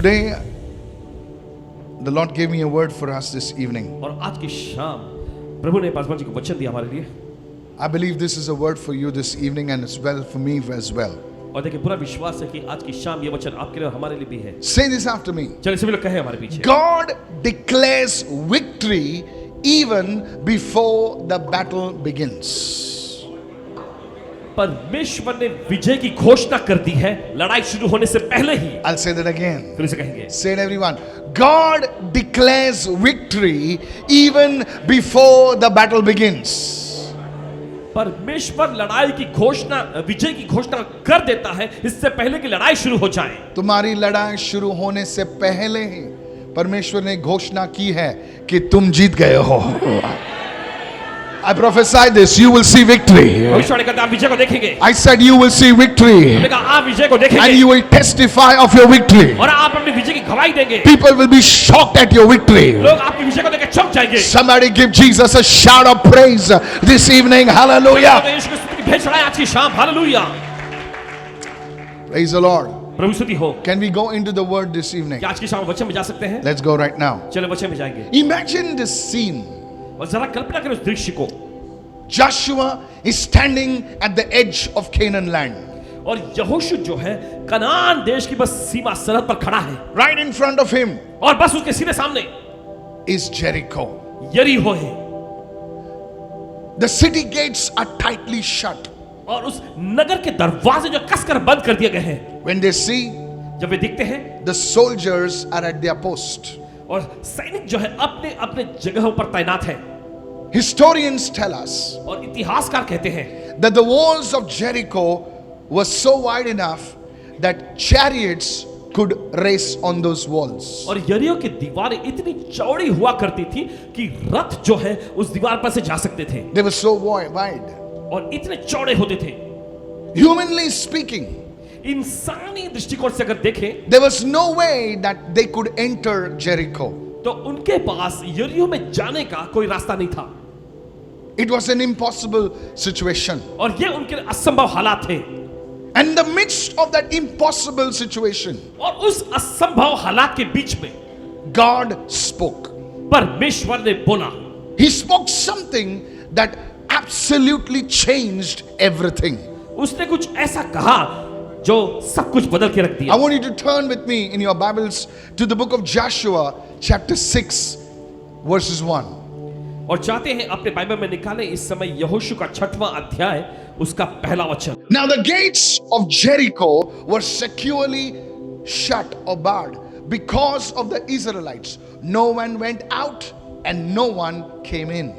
Today, the Lord gave me a word for us this evening. और आज की शाम प्रभु ने पासवान जी को वचन दिया हमारे लिए। I believe this is a word for you this evening and it's well for me as well. और देखिए पूरा विश्वास है कि आज की शाम ये वचन आपके लिए और हमारे लिए भी है। Say this after me. चलिए सभी लोग कहें हमारे पीछे। God declares victory even before the battle begins. परमेश्वर ने विजय की घोषणा कर दी है लड़ाई शुरू होने से पहले ही। I'll say that again. फिर से कहेंगे। Say it everyone. God declares victory even before the battle begins. परमेश्वर लड़ाई की घोषणा, विजय की घोषणा कर देता है इससे पहले कि लड़ाई शुरू हो जाए। तुम्हारी लड़ाई शुरू होने से पहले ही परमेश्वर ने घोषणा की है कि तुम जीत गए हो। I prophesy this, you will see victory. भविष्यवाणी करता आप विजय को देखेंगे। I said you will see victory. मैंने कहा आप विजय को देखेंगे। And you will testify of your victory. और आप अपनी विजय की गवाही देंगे। People will be shocked at your victory. लोग आपकी विजय को देख चौंक जाएंगे। Somebody give Jesus a shout of praise this evening. Hallelujah. तो यीशु की स्तुति भेज चढ़ाएं आज की शाम। हालेलुया। Praise the Lord. प्रभु स्तुति हो। Can we go into the word this evening? क्या आज की शाम वचन में जा सकते हैं? Let's go right now. चलो वचन में जाएंगे। Imagine this scene. और जरा कल्पना करें उस दृश्य को। Joshua is standing at the edge of Canaan land. और यहोशू जो है कनान देश की बस सीमा सरहद पर खड़ा है। Right in front of him और बस उसके सीधे सामने is Jericho. यरीहो है। The city gates are tightly shut. और उस नगर के दरवाजे जो कसकर बंद कर दिए गए हैं। When they see, जब वे दिखते हैं, the soldiers are at their post. और सैनिक जो है अपने अपने जगहों पर तैनात है। Historians tell us और इतिहासकार कहते हैं that the walls of Jericho were so wide enough that chariots could race on those walls. और यरीहो की दीवारें इतनी चौड़ी हुआ करती थी कि रथ जो है उस दीवार पर से जा सकते थे। They were so wide. और इतने चौड़े होते थे। Humanly speaking, इंसानी दृष्टिकोण से अगर देखें, there was no way that they could enter Jericho. तो उनके पास यरीहो में जाने का कोई रास्ता नहीं था। It was an impossible situation. और ये उनके असंभव हालात थे। And in the midst of that impossible situation, और उस असंभव हालात के बीच में God spoke. परमेश्वर ने बोला। He spoke something that absolutely changed everything. उसने कुछ ऐसा कहा जो सब कुछ बदल के रख दिया। I want you to turn with me in your Bibles to the book of Joshua, chapter 6, verses 1. और चाहते हैं अपने बाइबल में निकालें इस समय यहोशू का 6वां अध्याय उसका पहला वचन। Now the gates of Jericho were securely shut or barred because of the Israelites. No one went out and no one came in.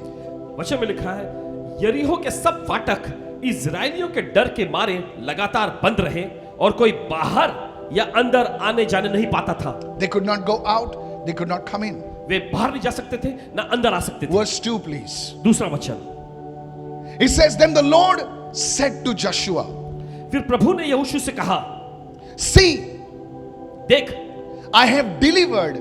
वचन में लिखा है यरीहो के सब फाटक इजरायलियों के डर के मारे लगातार बंद रहे और कोई बाहर या अंदर आने जाने नहीं पाता था। They could not go out, they could not come in. वे बाहर नहीं जा सकते थे ना अंदर आ सकते थे। Verse 2, please. दूसरा वचन। It says, Then the Lord said to Joshua, फिर प्रभु ने यहोशू से कहा, See, देख, I have delivered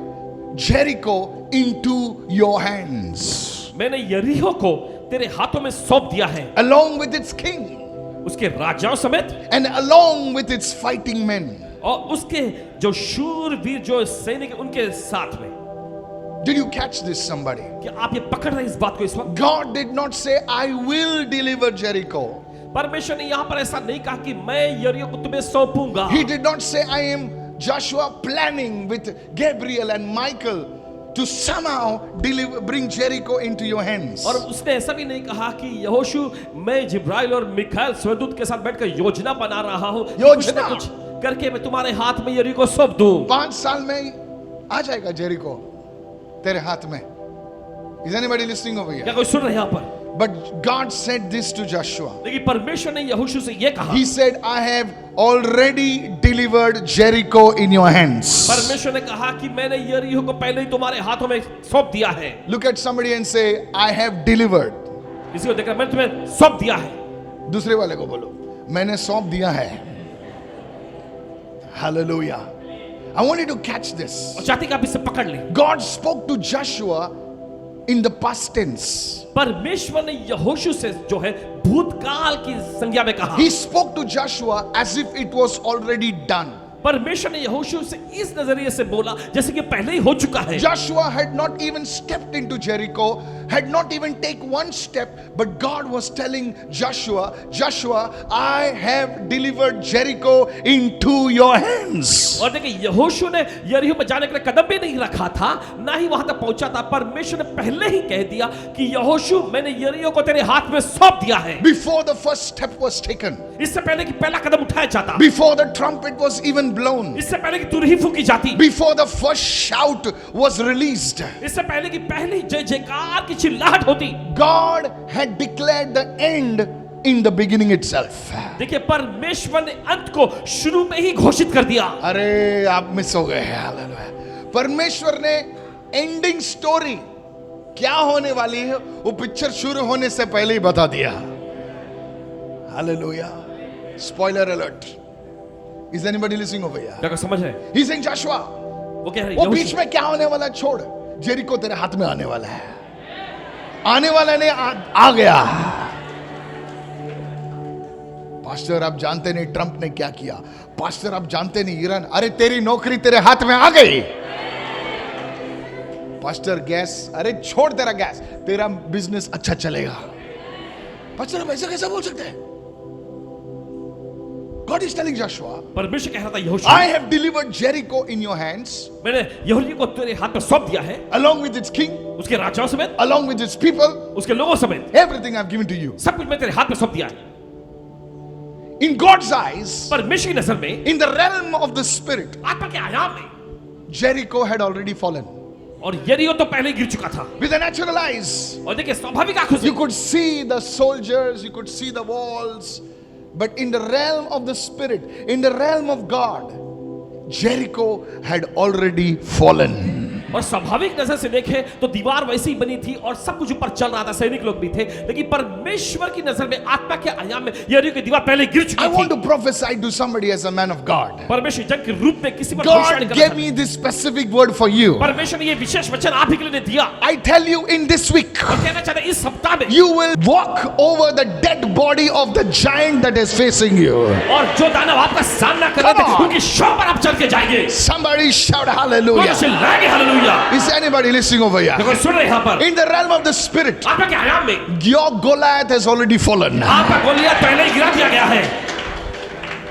Jericho into your hands, मैंने यरीहो को तेरे हाथों में सौंप दिया है, along with its king उसके राजाओं समेत and along with its fighting men. और उसके जो शूरवीर जो सैनिक उनके साथ में। Did you catch this, somebody? क्या आप ये पकड़ रहे हैं इस बात को इस वक्त? God did not say, I will deliver Jericho. परमेश्वर ने यहाँ पर ऐसा नहीं कहा कि मैं यरीहो को तुम्हें सौंपूंगा। He did not say, I am Joshua planning with Gabriel and Michael to somehow bring Jericho into your hands. और उसने ऐसा भी नहीं कहा कि यहोशू मैं जिब्राइल और मिखाएल स्वर्गदूत के साथ बैठकर योजना बना रहा हूँ, योजना? कुछ करके मैं तुम्हारे हाथ में यरीहो को सौंप दूं। 5 साल में आ जाएगा जेरिको तेरे हाथ में. Is anybody listening over क्या here? कोई सुन रहे हैं यहाँ पर? But God said this to Joshua. लेकिन परमेश्वर ने यहोशू से ये कहा। He said, I have already delivered Jericho in your hands. परमेश्वर ने कहा कि मैंने यरीहो को पहले ही तुम्हारे हाथों में सौंप दिया है। Look at somebody and say, I have delivered. किसी को देखकर मैंने तुम्हें सौंप दिया है। दूसरे वाले को बोलो, मैंने सौंप दिया है. Hallelujah. I want you to catch this. और चाहती कि आप इसे पकड़ लें। God spoke to Joshua in the past tense. परमेश्वर ने यहोशू से जो है भूतकाल की संज्ञा में कहा। He spoke to Joshua as if it was already done. परमेश्वर ने यहोशू से इस नजरिए से बोला जैसे कि पहले ही हो चुका है। Joshua had not even stepped into Jericho, had not even take one step, but God was telling Joshua, I have delivered Jericho into your hands. और देखिए यहोशू ने यरीहो में जाने के लिए कदम भी नहीं रखा था, ना ही वहां तक पहुंचा था। परमेश्वर ने पहले ही कह दिया कि यहोशू मैंने यरीहो को तेरे हाथ में सौंप दिया है। Before the first step was taken, इससे पहले कि पहला कदम उठाया जाता, before the trumpet was even blown, इससे पहले कि तुरही फूकी जाती, before the first shout was released, इससे पहले कि पहली जय जयकार की चिल्लाहट होती, God had declared the end in the beginning itself. देखिए परमेश्वर ने अंत को शुरू में ही घोषित कर दिया। अरे आप मिस हो गए। हालेलुया। परमेश्वर ने एंडिंग स्टोरी क्या होने वाली है वो पिक्चर शुरू होने से पहले ही बता दिया। Hallelujah. Spoiler alert. Is anybody listening over here? क्या समझ रहे हैं? He's saying Joshua, वो कह रहे वो हैं बीच में क्या होने वाला छोड़, जेरिको तेरे हाथ में आने वाला है। आने वाला ने आ गया। पास्टर आप जानते नहीं ट्रंप ने क्या किया, पास्टर आप जानते नहीं ईरान, अरे तेरी नौकरी तेरे हाथ में आ गई। पास्टर गैस, अरे छोड़ तेरा गैस, तेरा बिजनेस अच्छा चलेगा। पास्टर हम ऐसा कैसा बोल सकते हैं? God is telling Joshua, परमेश्वर कह रहा था यहोशू, I have delivered Jericho in your hands, मैंने यहोशू को तेरे हाथ में सौंप दिया है, along with its king, उसके राजाओं समेत, along with its people, उसके लोगों समेत, everything I've given to you. सब कुछ मैं तेरे हाथ में सौंप दिया है। In God's eyes, परमेश्वर की नजर में, in the realm of the spirit, आत्मा के आयाम में, Jericho had already fallen. और यरीहो तो पहले ही गिर चुका था। With the natural eyes, और देखिए स्वाभाविक आंखों से you could see the soldiers, you could see the walls, but in the realm of the spirit, in the realm of God, Jericho had already fallen. और स्वाभाविक नजर से देखे तो दीवार वैसी ही बनी थी और सब कुछ ऊपर चल रहा था, सैनिक लोग भी थे, लेकिन परमेश्वर की नजर में आत्मा के आयाम में यरीहो की दीवार पहले गिर चुकी I want थी। to prophesy to somebody as a man of God. परमेश्वर जन के रूप में किसी पर भविष्यवाणी God करना gave चाहता me this specific word for you. है। परमेश्वर ने ये विशेष वचन आप ही के लिए दिया। I tell you in this week, और कहना चाहता है इस सप्ताह में you will walk over the dead body of the giant that is facing you. और जो दानव आपका सामना कर रहे Come थे on. उनकी शव पर आप चल के जाएंगे। Somebody shout कौन hallelujah. चिल्लाएंगे hallelujah. Is anybody listening over here? देखो सुन रहे हैं यहाँ पर In the realm of the spirit, आत्मा के आयाम में your Goliath has already fallen. आपका गोलियत पहले ही गिरा दिया गया है।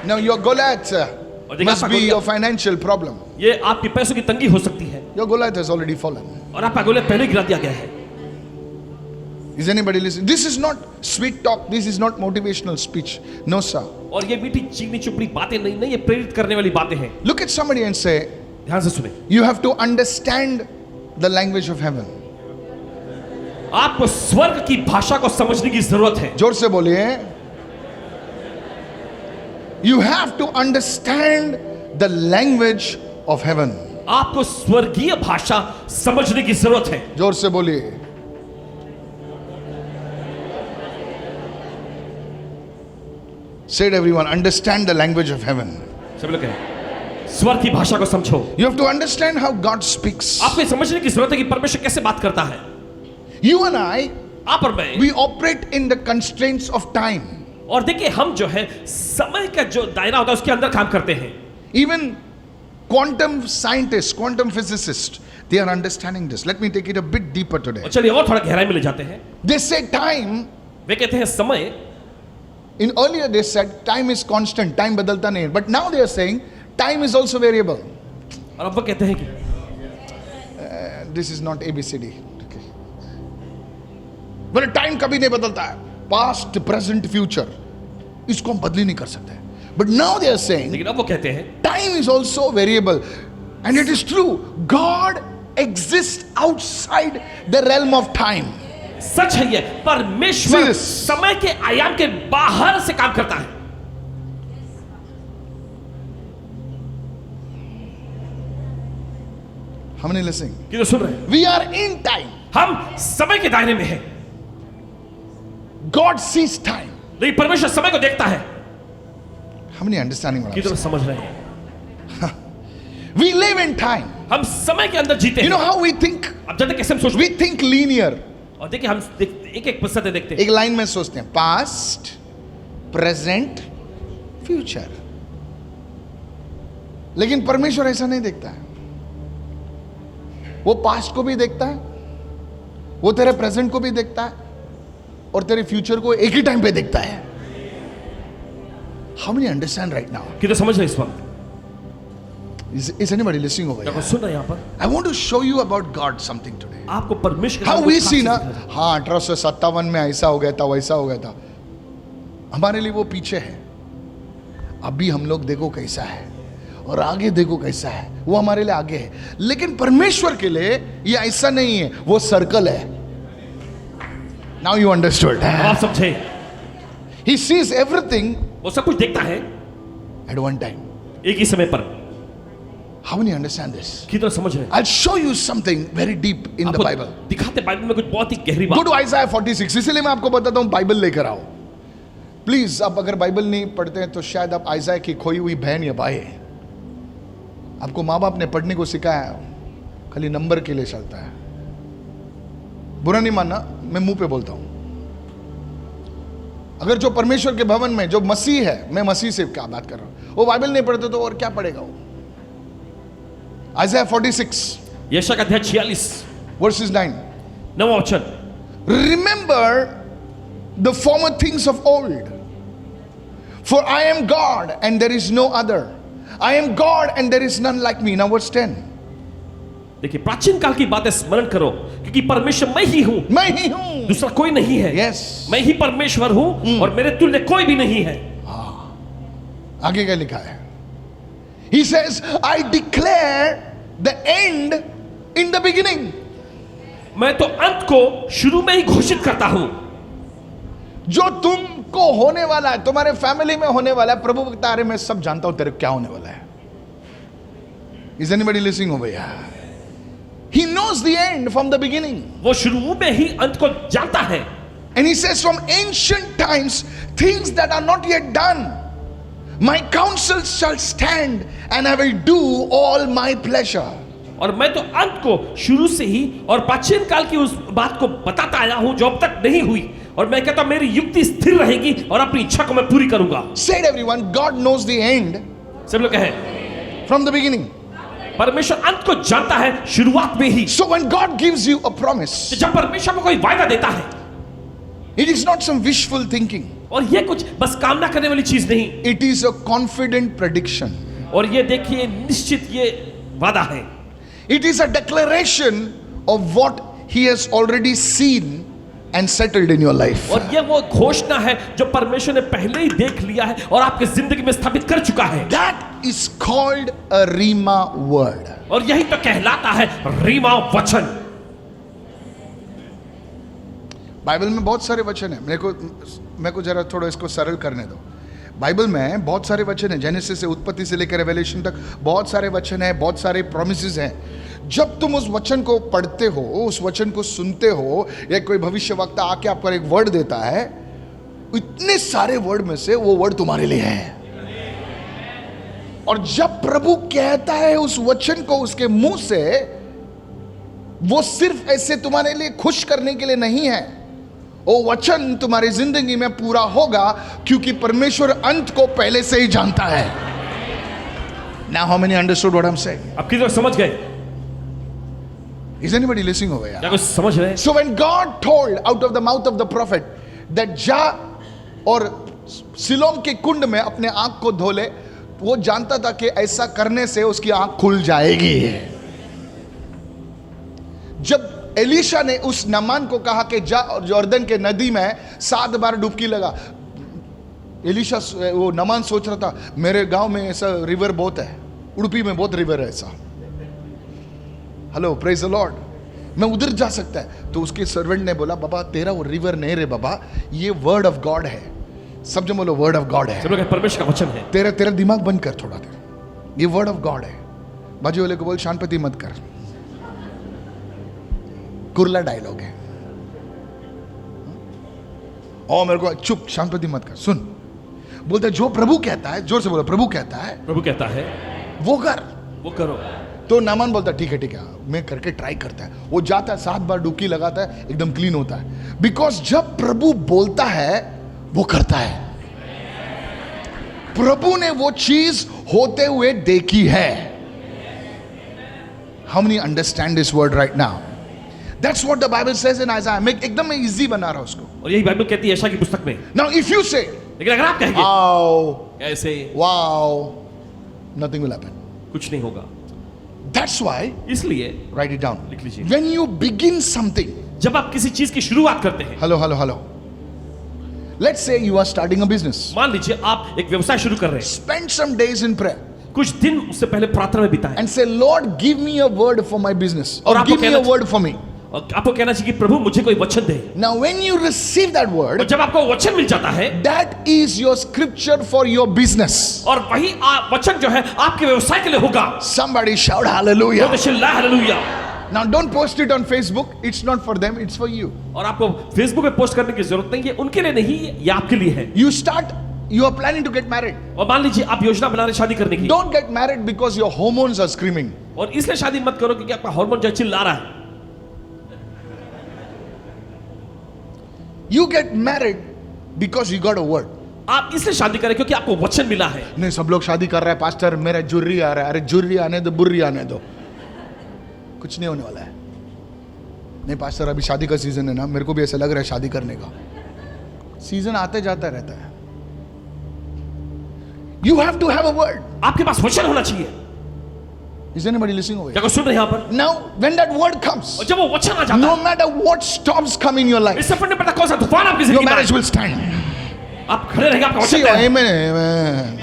Now your Goliath और देखिए must आपका be Goliath- your financial problem. ये आपके पैसों की तंगी हो सकती है Your Goliath has already fallen. और आपका गोलियत पहले ही गिरा दिया गया है। Is anybody listening? This is not sweet talk. This is not motivational speech. No, sir. और ये मीठी चीनी चुपड़ी बातें नहीं, ये प्रेरित करने वाली बातें हैं। Look at somebody and say, ध्यान से सुने, you have to understand the language of heaven. आपको स्वर्ग की भाषा को समझने की जरूरत है। जोर से बोलिए. You have to understand the language of heaven. आपको स्वर्गीय भाषा समझने की जरूरत है। जोर से बोलिए. Say it everyone, understand the language of heaven. सब लोग कहें स्वर्ग की भाषा को समझो। You have to understand how God speaks. आपको ये समझने की जरूरत है कि परमेश्वर कैसे बात करता है। You and I, आप और मैं, we operate in the constraints of time. और देखिए हम जो है समय का जो दायरा होता है उसके अंदर काम करते हैं। Even quantum scientists, quantum physicists, they are understanding this. Let me take it a bit deeper today. और चलिए और थोड़ा गहराई में ले जाते हैं। They say time, वे कहते हैं समय, in earlier they said time is constant, time बदलता नहीं है. But now they are saying time is also variable. और अब वो कहते हैं कि This is not ABCD. Okay. But time कभी नहीं बदलता है. Past, present, future. इसको हम बदली नहीं कर सकते. But now they are saying लेकिन अब वो कहते हैं time is also variable. And it is true. God exists outside the realm of time. सच है ये, परमेश्वर See this. समय के आयाम के बाहर से काम करता है। हम नहीं listening. कि तो सुन रहे हैं, We are in time. हम समय के दायरे में हैं, God sees time. लेकिन परमेश्वर समय को देखता है। हम नहीं understanding what कि I'm तो saying. समझ रहे हैं, We live in time. हम समय के अंदर जीते You know हैं। how we think? अब जानते हैं कैसे हम सोचते We think linear. हैं? और देखिए हम एक एक पुस्तक देखते हैं। एक लाइन में सोचते हैं past, present, future. लेकिन परमेश्वर ऐसा नहीं देखता है। वो पास्ट को भी देखता है, वो तेरे प्रेजेंट को भी देखता है और तेरे फ्यूचर को एक ही टाइम पे देखता है। How many understand right now? कितने समझ रहे इस वक्त? Is anybody listening over क्या here? कोई सुन रहा है यहाँ पर? I want to show you about God something today. आपको परमेश्वर How का we कुछ see ना, खास दिखा रहा है। हाँ 1857 में ऐसा हो गया था, वैसा हो गया था, हमारे लिए वो पीछे है। अभी हम लोग देखो कैसा है और आगे देखो कैसा है, वो हमारे लिए आगे है। लेकिन परमेश्वर के लिए ये ऐसा नहीं है, वो सर्कल है। Now you understood. अब आप समझे? He sees everything वो सब कुछ देखता है at one time. एक ही समय पर। How many understand this? कितना समझ रहे हैं? I'll show you something very deep in the आपको Bible. दिखाते बाइबल में कुछ बहुत ही गहरी Go बात। to Isaiah 46. इसलिए मैं आपको बताता हूं बाइबल लेकर आओ प्लीज। आप अगर बाइबल नहीं पढ़ते हैं तो शायद आप आइज़ाया की खोई हुई बहन या भाई, आपको माँ बाप ने पढ़ने को सिखाया, खाली नंबर के लिए चलता है। बुरा नहीं मानना, मैं मुंह पे बोलता हूं। अगर जो परमेश्वर के भवन में जो मसीह है, मैं मसीह से क्या बात कर रहा हूं, वो बाइबल नहीं पढ़ते तो और क्या पढ़ेगा वो? Isaiah 46 यशायाह का अध्याय 46 verses 9. 9वां वचन। Remember the former things of old, for I am God and there is no other. I am God and there is none like me. Now verse 10. देखिए, प्राचीन काल की बातें स्मरण करो, क्योंकि परमेश्वर मैं ही हूं, मैं ही हूं। दूसरा कोई नहीं है। Yes. मैं ही परमेश्वर हूं और मेरे तुल्य कोई भी नहीं है। आगे क्या लिखा है? He says, I declare the end in the beginning. मैं तो अंत को शुरू में ही घोषित करता हूं। जो तुमको होने वाला है, तुम्हारे फैमिली में होने वाला है, प्रभु के तारे में सब जानता हूं तेरे क्या होने वाला है। Is anybody listening over here? He knows the end from the beginning. वो शुरू में ही अंत को जानता है। And he says, from ancient times, things that are not yet done, my counsel shall stand and I will do all my pleasure. और मैं तो अंत को शुरू से ही और प्राचीन काल की उस बात को बताता आया हूं जो अब तक नहीं हुई, और मैं कहता हूं मेरी युक्ति स्थिर रहेगी और अपनी इच्छा को मैं पूरी करूंगा। Say it everyone, God knows the end सब लोग कहें, from the beginning. परमेश्वर अंत को जानता है शुरुआत में ही। So when God gives you a promise, जब परमेश्वर को कोई वायदा देता है, it is not some wishful thinking. और ये कुछ बस कामना करने वाली चीज नहीं, It is a confident prediction. और ये देखिए निश्चित ये वादा है। It is a declaration of what he has already seen and settled in your life. और ये वो घोषणा है जो परमेश्वर ने पहले ही देख लिया है और आपके जिंदगी में स्थापित कर चुका है। That is called a Rhema word. और यही तो कहलाता है रीमा वचन। बाइबल में बहुत सारे वचन है, मेरे को जरा थोड़ा इसको सरल करने दो। बाइबल में बहुत सारे वचन है, जेनेसिस से उत्पत्ति से लेकर रेवलेशन तक बहुत सारे वचन है, बहुत सारे प्रोमिसेस हैं। जब तुम उस वचन को पढ़ते हो, उस वचन को सुनते हो, या कोई भविष्यवक्ता आके आपको एक वर्ड देता है, इतने सारे वर्ड में से वो वर्ड तुम्हारे लिए है। और जब प्रभु कहता है उस वचन को उसके मुंह से, वो सिर्फ ऐसे तुम्हारे लिए खुश करने के लिए नहीं है, वो वचन तुम्हारी जिंदगी में पूरा होगा, क्योंकि परमेश्वर अंत को पहले से ही जानता है। Now how many understood what I'm saying? अब कितने समझ गए? Is anybody listening over here? क्या कुछ समझ रहे हैं? So when God told out of the mouth of the prophet that जा और सिलोम के कुंड में अपने आंख को धो ले, वो जानता था कि ऐसा करने से उसकी आंख खुल जाएगी। जब एलीशा ने उस नामान को कहा कि जा और जॉर्दन के नदी में 7 बार डुबकी लगा, एलीशा वो नामान सोच रहा था मेरे गांव में ऐसा रिवर बहुत है, उडुपी में बहुत रिवर है ऐसा, हेलो प्रेज द लॉर्ड, मैं उधर जा सकता है। तो उसके सर्वेंट ने बोला बाबा तेरा वो रिवर नहीं रे बाबा, ये वर्ड ऑफ गॉड है। सब जो बोलो वर्ड ऑफ गॉड है। सब लोग परमेश्वर का वचन है। तेरा दिमाग बंद कर थोड़ा देर, ये वर्ड ऑफ गॉड है। बाजू वाले को बोल शांतपति मत कर, कुरला डायलॉग है। और मेरे को चुप, शांतपति मत कर, सुन। बोलता है जो प्रभु कहता है, जोर से बोलो प्रभु कहता है, प्रभु कहता है वो कर, वो करो। तो नामान बोलता ठीक है मैं करके ट्राई करता है। वो जाता है 7 बार डुबकी लगाता है, एकदम क्लीन होता है। बिकॉज जब प्रभु बोलता है वो करता है। प्रभु ने वो चीज होते हुए देखी है. How many understand this word right now? That's what the Bible says in Isaiah. मैं एकदम मैं इजी बना रहा हूं उसको. और यही बाइबल कहती है यशायाह की पुस्तक में. Now if you say, लेकिन अगर आप कहेंगे "Wow, ऐसे wow," nothing will happen. कुछ नहीं होगा. That's why, इसलिए write it down. लिख लीजिए. When you begin something, जब आप किसी चीज की शुरुआत करते हैं, hello. Let's say you are starting a business. मान लीजिए आप एक व्यवसाय शुरू कर रहे हैं, Spend some days in prayer कुछ दिन उससे पहले प्रार्थना में बिताएं and say, Lord, give me a word for my business. और Or आपको give me a कहना- word for me. और आपको कहना चाहिए कि प्रभु मुझे कोई वचन दे. Now, when you receive that और word, जब आपको वचन मिल जाता है, that is your scripture for your business. और वही वचन जो है आपके व्यवसाय के लिए होगा. Somebody shout hallelujah. तो चिल्ला hallelujah. Now, don't post it on Facebook. It's not for them, it's for you. और आपको फेसबुक पे पोस्ट करने की जरूरत नहीं है, उनके लिए नहीं, ये आपके लिए है. You are planning to get married. और मान लीजिए आप योजना बना रहे शादी करने की, Don't get married because your hormones are screaming. और इसलिए शादी मत करो क्योंकि आपका हार्मोन जो है चिल्ला रहा है. You get married because you got a word. आप इसलिए शादी करें क्योंकि आपको वचन मिला है. नहीं, सब लोग शादी कर रहा है, पास्टर मेरा जुर्री आ रहा है. अरे जुर्री आने दो, बुर्री आने दो, कुछ नहीं होने वाला है. नहीं पास्टर, अभी शादी का सीजन है ना, मेरे को भी ऐसा लग रहा है शादी करने का. सीजन आते जाता रहता है. You have to have a word. आपके पास वचन होना चाहिए. Is anybody listening over क्या here? कोई सुन रहे हैं यहाँ पर? Now, when that word comes, और जब वो वचन आ जाता no है, matter what storms come in your life, इससे फर्क नहीं पड़ता कौन सा तूफान आपकी your जिंदगी में marriage आए, will stand. आप खड़े रहेंगे, आपका See, वचन तय है. amen, amen.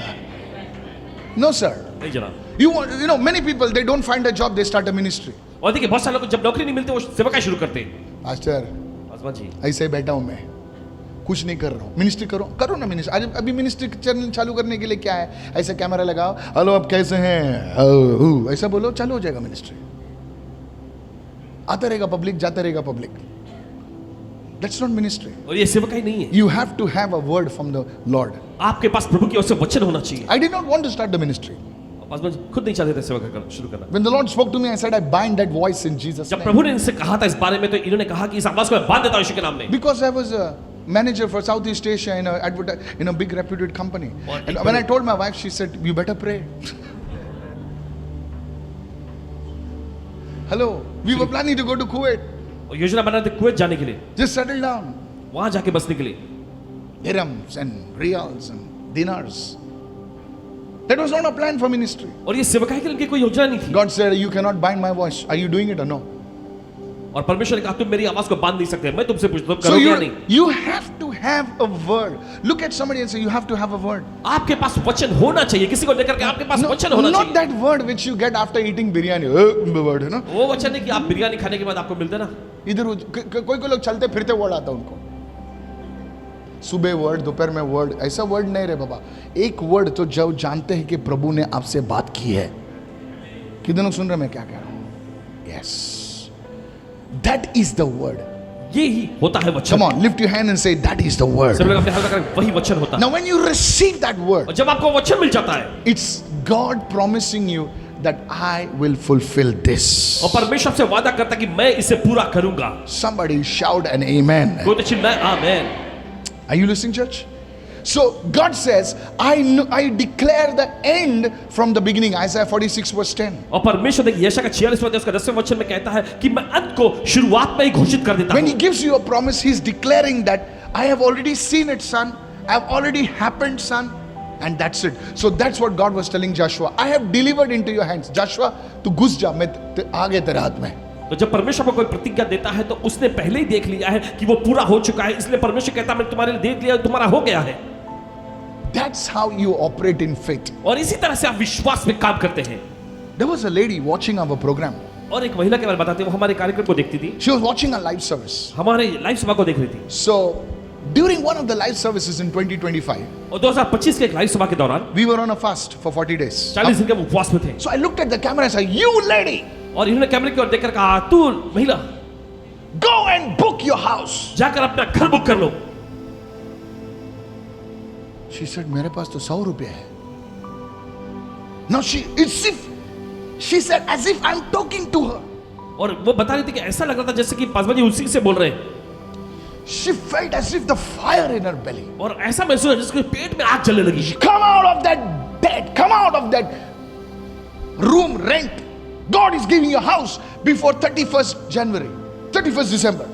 No, sir. नहीं जनाब. You know, many people, they don't find a job, they start a ministry. और देखिए बहुत सारे लोग जब नौकरी नहीं मिलती वो सेवकाई शुरू करते हैं. Pastor, आसमान जी, ऐसे ही बैठा हूं मैं, कुछ नहीं कर रहा हूं. मिनिस्ट्री करो ना मिनिस्ट्री. आज अभी मिनिस्ट्री चैनल चालू करने के लिए क्या है, ऐसे कैमरा लगाओ, हेलो आप कैसे हैं, ऐसा बोलो, चालू हो जाएगा मिनिस्ट्री. आता रहेगा पब्लिक, जाता रहेगा पब्लिक. That's not ministry. और ये सेवकाई नहीं है. You have to have a word from the Lord. आपके पास प्रभु की ओर से वचन होना चाहिए. I did not want to start the ministry. आसमान जी खुद नहीं चाहते थे सेवकाई शुरू करना. When the Lord spoke to me, I said, I bind that voice in Jesus' जब name. प्रभु ने इनसे कहा था इस बारे में, तो इन्होंने कहा कि इस आवाज को मैं बांध देता हूं यीशु के नाम में. Because I was a manager for Southeast Asia in a big reputed company. And when I told my wife, she said, you better pray. Hello, we were planning to go to Kuwait. और योजना बना रहे थे Kuwait जाने के लिए, Just settle down. वहां जाके बसने के लिए. Dirhams and riyals and dinars. That was not a plan for ministry. और ये सेवकाई के लिए उनकी कोई योजना नहीं थी. God said, you cannot bind my voice. Are you doing it or no? और परमेश्वर ने कहा तुम मेरी आवाज को बांध नहीं सकते. मैं तुमसे पूछता हूं So करोगे या नहीं. you have to have a word. Look at somebody and say, you have to have a word. आपके पास वचन होना चाहिए. किसी को लेकर के आपके पास वचन होना Not चाहिए. that word which you get after eating biryani. Word है ना? वो वचन है कि आप बिरयानी खाने के बाद आपको मिलते ना. इधर कोई लोग चलते फिरते वर्ड आता उनको. सुबह वर्ड, दोपहर में वर्ड, ऐसा वर्ड नहीं रे बाबा. एक वर्ड तो जब जानते हैं कि प्रभु ने आपसे बात की है. कितने लोग सुन रहे हैं मैं क्या कह रहा हूं? Yes. That is the word. ये ही होता है वचन. Come on, lift your hand and say, that is the word. सब लोग अपने हाथ रखें, वही वचन होता है. Now when you receive that word, और जब आपको वचन मिल जाता है, it's God promising you that I will fulfill this. और परमेश्वर से वादा करता है कि मैं इसे पूरा करूंगा. Somebody shout an amen. कोई तो चिल्लाए आमेन. Are you listening, church? So God says, I declare the end from the beginning. Isaiah 46 verse 10. और परमेश्वर देखिए यशायाह का 46वां अध्याय उसका 10वें वचन में कहता है कि मैं अंत को शुरुआत में ही घोषित कर देता When he हूं. gives you a promise, he's declaring that I have already seen it, son. I have already happened, son. And that's it. So that's what God was telling Joshua. I have delivered into your hands. Joshua, तू घुस जा, मैं आगे तेरे हाथ में. तो जब परमेश्वर को कोई प्रतिज्ञा देता है तो उसने पहले ही देख लिया है कि वो पूरा हो चुका है. इसलिए परमेश्वर कहता है मैं तुम्हारे लिए देख लिया, तुम्हारा हो गया है. That's how you operate in faith. और इसी तरह से आप विश्वास में काम करते हैं. There was a lady watching our program. और एक महिला के बारे में बताते हैं, वो हमारे कार्यक्रम को देखती थी. She was watching a live service. हमारे लाइव सभा को देख रही थी. So during one of the live services in 2025, और 2025 के एक लाइव सभा के दौरान we were on a fast for 40 days. 40 दिन के उपवास में थे. So I looked at the camera and said, you lady, और इन्होंने कैमरे की ओर देखकर कहा, तू महिला go and book your house. जाकर अपना घर बुक कर लो. She said, मेरे पास तो 100 रुपए है. Now she said as if I'm talking to her. और वो बता रही थी कि ऐसा लग रहा था जैसे कि पासवान जी उसी से बोल रहे हैं. She felt as if the fire in her belly. और ऐसा महसूस हुआ जिसके पेट में आग जलने लगी। Come out of that bed. Come out of that room rent. God is giving you a house before 31st January, 31st December.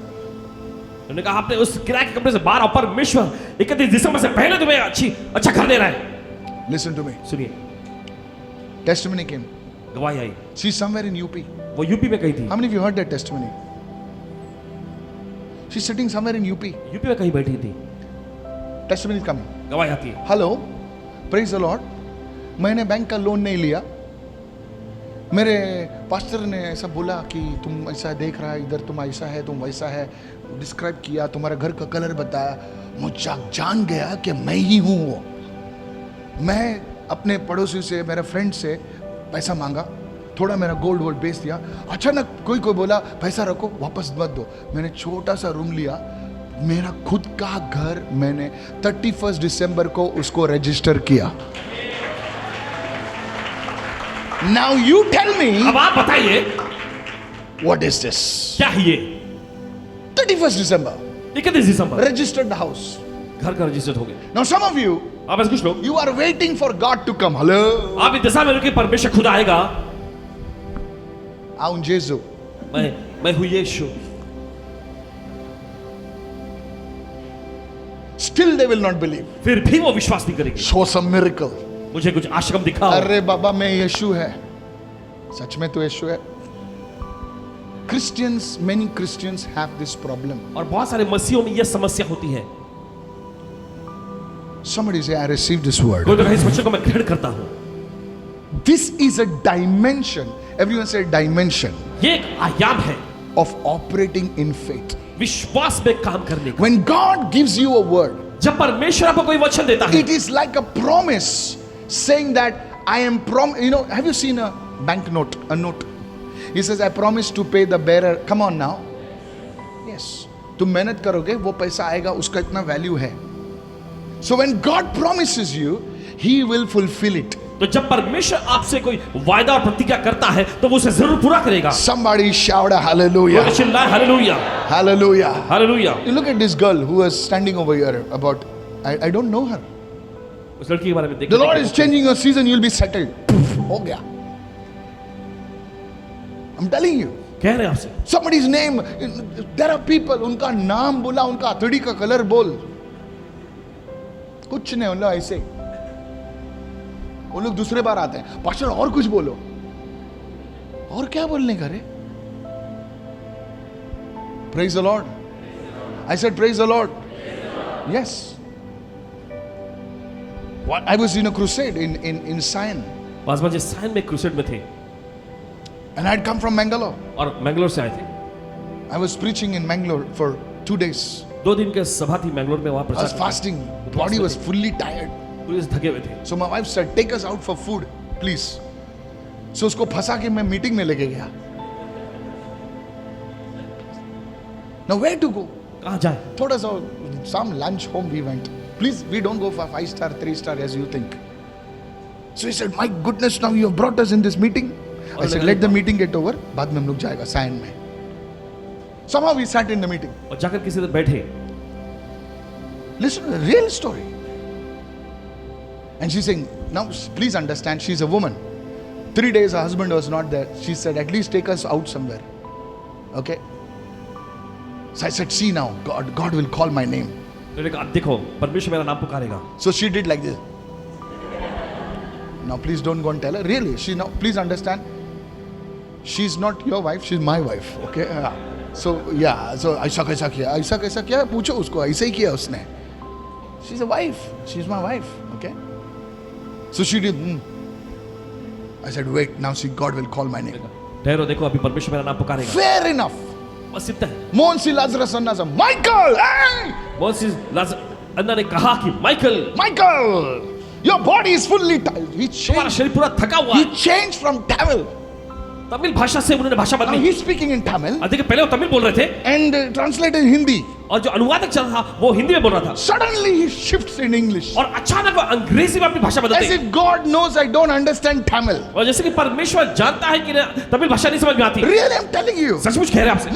उन्होंने कहा आपने उस किराए के कमरे से बाहर आओ, परमेश्वर 31 दिसंबर से पहले तुम्हें अच्छा घर दे रहा है। Listen to me. सुनिए, Testimony came. गवाही आई। She's somewhere in UP. वो यूपी में कहीं थी। How many of you heard that testimony? She's sitting somewhere in UP. UP में कहीं बैठी थी। Testimony is coming. गवाही आती है। Hello, praise the Lord. मैंने बैंक का लोन नहीं लिया। मेरे पास्टर ने ऐसा बोला कि तुम ऐसा देख रहा है, इधर तुम ऐसा है, तुम वैसा है, डिस्क्राइब किया, तुम्हारा घर का कलर बताया। मुझे जान गया कि मैं ही हूँ वो। मैं अपने पड़ोसी से, मेरे फ्रेंड से पैसा मांगा, थोड़ा मेरा गोल्ड वोल्ड बेच दिया। अचानक कोई बोला पैसा रखो, वापस मत दो। मैंने छोटा सा रूम लिया, मेरा खुद का घर, मैंने 31 दिसंबर को उसको रजिस्टर किया। Now you tell me, अब आप बताइए what is this? क्या है ये? 31st December, 31 December registered the house. घर का रजिस्टर हो गया। Now some of you, आप ऐसे कुछ लोग, you are waiting for God to come. Hello? आप इंतजार में रुके, परमेश्वर खुद आएगा। आऊं जेसु। मैं हूँ यीशु। Still they will not believe. फिर भी वो विश्वास नहीं करेंगे। Show some miracle. मुझे कुछ आश्चर्य दिखाओ। अरे बाबा मैं यीशु है, सच में तो यीशु है। Christians, many Christians have this problem. और बहुत सारे मसीहों में यह समस्या होती है। Somebody say I received this word. कोई तो कहे इस वचन को मैं ग्रहण करता हूँ। This is a dimension. Everyone say dimension ये एक आयाम है of operating in faith. विश्वास में काम करने का। When God gives you a word, जब परमेश्वर आपको कोई वचन देता है, it is like a promise saying that I am you know, have you seen a banknote, a note? He says I promise to pay the bearer. Come on now. Yes. तुम मेहनत करोगे, वो पैसा आएगा, उसका इतना वैल्यू है। So when God promises you, He will fulfill it. तो जब परमेश्वर आपसे कोई वायदा और प्रतिज्ञा करता है तो वो उसे जरूर पूरा करेगा। Somebody shout a hallelujah. तो चिल्लाए hallelujah, Hallelujah. Hallelujah. You look at this girl who was standing over here about, I don't know her. उस लड़की के बारे में देखिए। The Lord is changing your season, you'll be settled. हो गया। I'm telling you. कह रहे हैं आपसे। Somebody's name, there are people, उनका नाम बोला, उनका हथेली का कलर बोल, कुछ नहीं, उन लोग ऐसे, वो लोग दूसरे बार आते हैं, पास्टर और कुछ बोलो, और क्या बोलने का रे? Praise the Lord. I said praise the Lord. Yes. I was in a crusade in Sion. Paswan ji Sion में क्रूसेड में थे And I had come from Mangalore. और मैंगलोर से आए थे। I was preaching in Mangalore for 2 days. 2 दिन के सभा थी मैंगलोर में, वहां I was प्रचार। fasting. Body was fully tired. पूरे थके हुए थे। So my wife said, take us out for food, please. So उसको फंसा के मैं मीटिंग में लेके गया. Now where to go? कहाँ जाए? थोड़ा सा some lunch home we went. Please, we don't go for 5-star, 3-star as you think. So he said, my goodness, now you have brought us in this meeting. I said, let the meeting get over. बाद में हम लोग जाएगा sign में. Somehow we sat in the meeting. और जाकर किसी तरह बैठे। Listen, a real story. And she's saying, now please understand, she's a woman. 3 days her husband was not there. She said, at least take us out somewhere. Okay? So I said, see now, God will call my name. मैंने कहा अब देखो परमेश्वर मेरा नाम पुकारेगा। So she did like this. Now please don't go and tell her. Really, please understand, she's not your wife, she's my wife. Okay? So yeah, so ऐसा कैसा किया? पूछो उसको, ऐसा ही किया उसने. She's a wife. She's my wife. Okay? So she did. I said, wait, now see, God will call my name. ठहरो, देखो अभी परमेश्वर मेरा नाम पुकारेगा। Fair enough. बस इतना है। Monsi Lazarus Anna said, Michael, hey! Moses Anna ने कहा कि Michael, your body is fully tired. तुम्हारा शरीर पूरा थका हुआ है। He changed from Tamil. Tamil भाषा से उन्होंने भाषा Now बदली। he's speaking in Tamil देखिए पहले वो तमिल बोल रहे थे and translated in Hindi. और जो अनुवादक चल रहा था वो हिंदी में बोल रहा था Suddenly he shifts in English. और अचानक वो अंग्रेजी में अपनी भाषा As बदलते if God knows I don't understand Tamil. और जैसे कि परमेश्वर जानता है कि तमिल भाषा नहीं समझ में आती। Really, I'm telling you. सचमुच कह रहे हैं आपसे।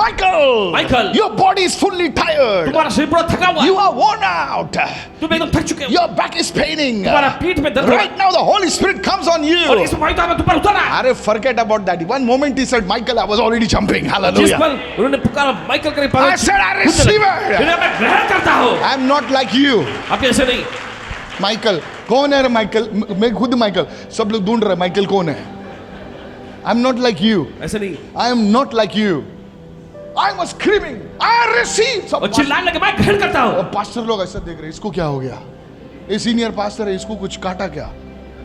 Michael, your body is fully tired. तुम्हारा शरीर पूरा थका हुआ है। You are worn out. तुम एकदम थक चुके हो। Your back is paining. तुम्हारा पीठ में दर्द हो रहा Right now, the Holy Spirit comes on है और you. इस पवित्र आत्मा तुम पर उतर रहा है। Arey, forget about that. One moment he said, Michael, I was already jumping. जिस Hallelujah. पर उन्होंने पुकारा माइकल करे I said, I receive it. मैं ग्रहण करता हूँ। I'm not like you. आप ऐसे नहीं। माइकल कौन है माइकल? मैं खुद माइकल, सब लोग ढूंढ रहे माइकल कौन है? I am not like you, ऐसे नहीं। I am not like you. I was screaming, I receive. और चिल्लाने लगे मैं ग्रहण करता हूँ। पास्टर लोग ऐसा देख रहे, इसको क्या हो गया? ये सीनियर पास्टर है, इसको कुछ काटा क्या?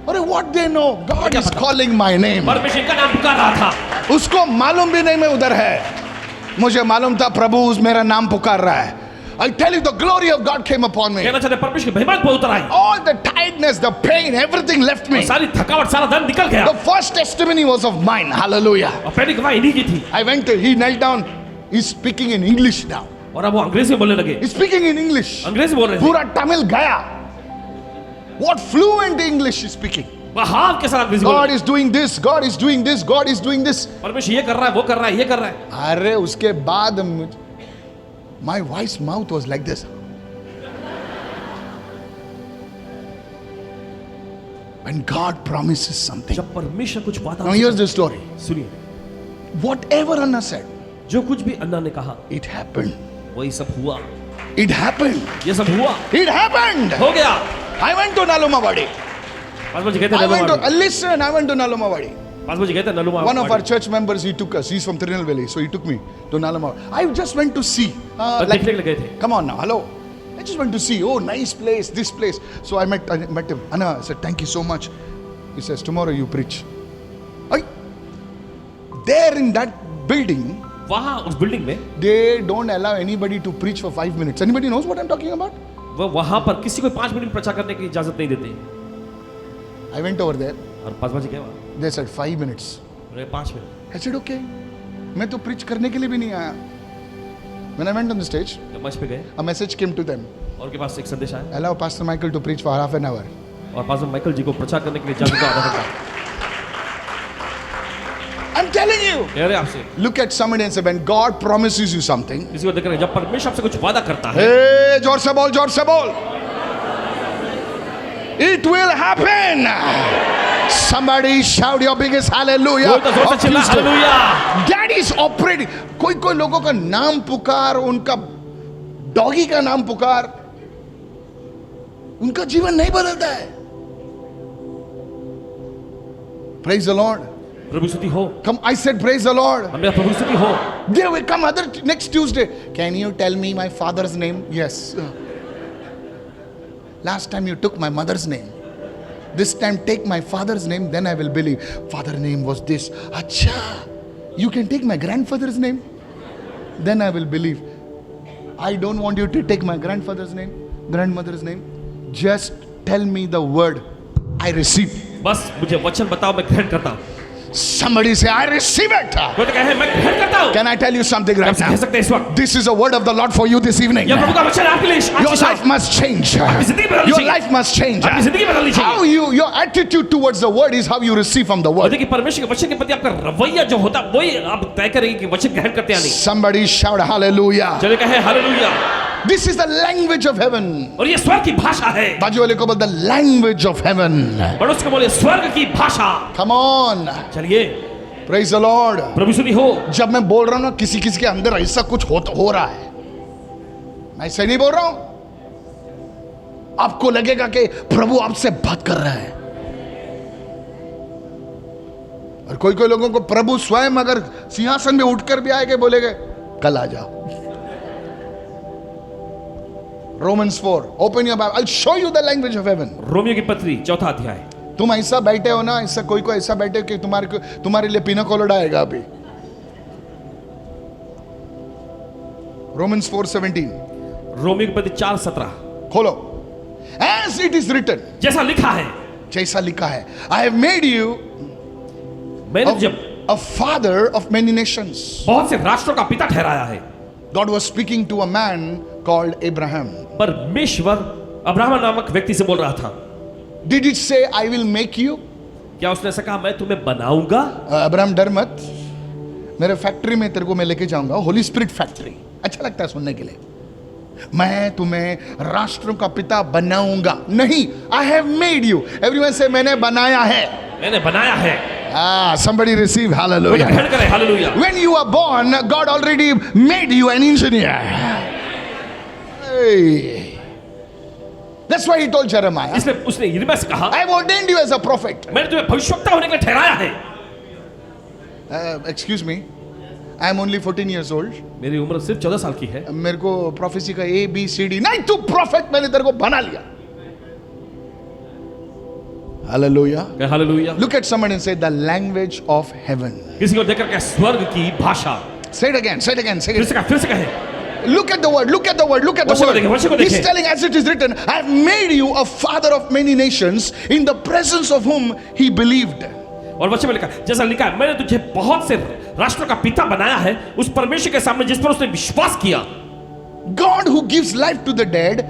अरे what they know, God is calling my name. परमेश्वर का नाम पुकार रहा था। उसको मालूम भी नहीं मैं उधर है, मुझे मालूम था प्रभु मेरा नाम पुकार रहा है। I tell you, the glory of God came upon me. कहना चाहते परमेश्वर की महिमा पर उतर आई। All the tiredness, the pain, everything left me. सारी थकावट, सारा दर्द निकल गया। The first testimony was of mine. Hallelujah. और पहली गवाही इन्हीं की थी। I went to, he knelt down. He's speaking in English now. और अब वो अंग्रेजी में बोलने लगे। He's speaking in English. अंग्रेजी बोल रहे थे। पूरा तमिल गया। What fluent English is speaking. बहाव के साथ अंग्रेजी बोल God रहे। is doing this. God is doing this. God is doing this. परमेश्वर ये कर रहा है, वो कर रहा है, ये कर रहा है। अरे उसके बाद my wife's mouth was like this. When God promises something. जब परमेश्वर कुछ वादा Now here's the story. सुनिए, Whatever Anna said, जो कुछ भी अन्ना ने कहा it happened. वही सब हुआ। It happened. ये सब हुआ, It happened. हो गया। I went to Nalumavadi. पाँच बजे गए थे I went to नलुमा। listen. I went to Nalumavadi. पाँच बजे गए थे नलुमा। One of our church members, he took us. He's from Tirunelveli, so he took me to Nalumavadi. I just went to see. देखने के लिए गए थे। Come on now, hello. I just went to see. Oh, nice place, this place. So I met him. Anna, I said, thank you so much. He says, tomorrow you preach. There in that building, वहाँ उस building में they don't allow anybody to preach for 5 minutes. Anybody knows what I'm talking about? वो वहाँ पर किसी को 5 minute प्रचार करने की इजाजत नहीं देते। I went over there. और 5 बजे गए वहाँ। They said 5 minutes. 5 minute. I said, okay. मैं तो preach करने के लिए भी नहीं आया. When I went on the stage, जब मंच पे गए a message came to them. और उनके पास एक संदेश आया Allow Pastor Michael to preach for half an hour. और पास्टर माइकल जी को प्रचार करने के लिए इजाजत आधा घंटा। I'm telling you. कह रहे आपसे, Look at somebody and say, when God promises you something, किसी को देख रहे हैं, जब परमेश्वर आपसे कुछ वादा करता है, hey, जोर से बोल, जोर से बोल. It will happen. Somebody shout your biggest hallelujah. कोई तो जोर से चिल्ला हालेलुया। That is operating. कोई लोगों का नाम पुकार, उनका डॉगी का नाम पुकार, उनका जीवन नहीं बदलता है. Praise the Lord. प्रभु स्तुति हो। Come, I said praise the Lord. हमने प्रभु स्तुति हो। They will come next Tuesday. Can you tell me my father's name? Yes. Last time you took my mother's name. This time take my father's name, then I will believe. Father name was this. Acha. You can take my grandfather's name, then I will believe. I don't want you to take my grandfather's name, grandmother's name. Just tell me the word. I receive. बस मुझे वचन बताओ, मैं ग्रहण करता हूँ। Somebody say, I receive it. कोई तो कहे मैं ग्रहण करता हूँ। Can I tell you something right कह now? सकते हैं इस वक्त। This is a word of the Lord for you this evening. यह प्रभु का वचन आपके लिए आज Your की शाम। life must change. जिंदगी बदलनी Your चाहिए। life must change. आपकी जिंदगी बदलनी चाहिए। How your attitude towards the word is how you receive from the और word. देखिए परमेश्वर के वचन के प्रति आपका रवैया जो होता है वही आप तय करेंगे कि वचन ग्रहण करते हैं या नहीं। Somebody shout hallelujah. चलिए कहे hallelujah. This is the language of heaven. और ये स्वर्ग की भाषा है। बाजू वाले को बोल, the language of heaven. पड़ोस को बोले स्वर्ग की भाषा। Come on. चलिए Praise the Lord. प्रभु स्तुति हो। जब मैं बोल रहा हूं ना, किसी के अंदर ऐसा कुछ हो रहा है, मैं ऐसे नहीं बोल रहा हूं, आपको लगेगा कि प्रभु आपसे बात कर रहा है। और कोई लोगों को प्रभु स्वयं अगर सिंहासन में उठकर भी आएगा, बोलेगा कल आ जाओ। Romans 4. Open your Bible. I'll show you the language of heaven. Romeo की पत्री 4वां अध्याय। तुम ऐसा बैठे हो ना, ऐसा कोई ऐसा बैठे कि तुम्हारे लिए पिना कोलोडा आएगा अभी। Romans 4:17. रोमियो की पत्री 4:17। खोलो। As it is written. जैसा लिखा है। जैसा लिखा है। I have made you मैंने जब a father of many nations. बहुत से राष्ट्रों का पिता ठहराया है। God was speaking to a man called Abraham. परमेश्वर अब्राहम नामक व्यक्ति से बोल रहा था। Did it say, I will make you? क्या उसने ऐसा कहा, मैं तुम्हें बनाऊंगा? अब्राहम डर मत, मेरे फैक्ट्री में तेरे को मैं लेके जाऊंगा, होली स्पिरिट फैक्ट्री। अच्छा लगता है सुनने के लिए। मैं तुम्हें राष्ट्रों का पिता बनाऊंगा। नहीं, I have made you. Everyone say, मैंने बनाया है। मैंने बनाया है। Somebody receive hallelujah. खड़ करे hallelujah. When you are born, God already made you an engineer. Hey. That's why he told Jeremiah, इसलिए उसने यिर्मयाह से कहा, I have ordained you as a prophet. मैंने तुम्हें भविष्यवक्ता होने के लिए ठहराया है। Excuse me, I am only 14 years old. मेरी उम्र सिर्फ 14 साल की है। मेरे को प्रोफेसी का ABCD नहीं, तू प्रॉफिट, मैंने तेरे को बना लिया। Hallelujah. Hallelujah. Look at someone and say, the language of heaven. किसी को देखकर कहे, स्वर्ग की भाषा। Say it again, say it again, say फिर it. से कहे। Look at the word, look at the word, look at the वर्षों को देखें, वर्षों को word. He's देखें। telling, as it is written, I have made you a father of many nations, in the presence of whom he believed. और वचन में लिखा, जैसा लिखा है, मैंने तुझे बहुत से राष्ट्रों का पिता बनाया है, उस परमेश्वर के सामने जिस पर उसने विश्वास किया। God who gives life to the dead,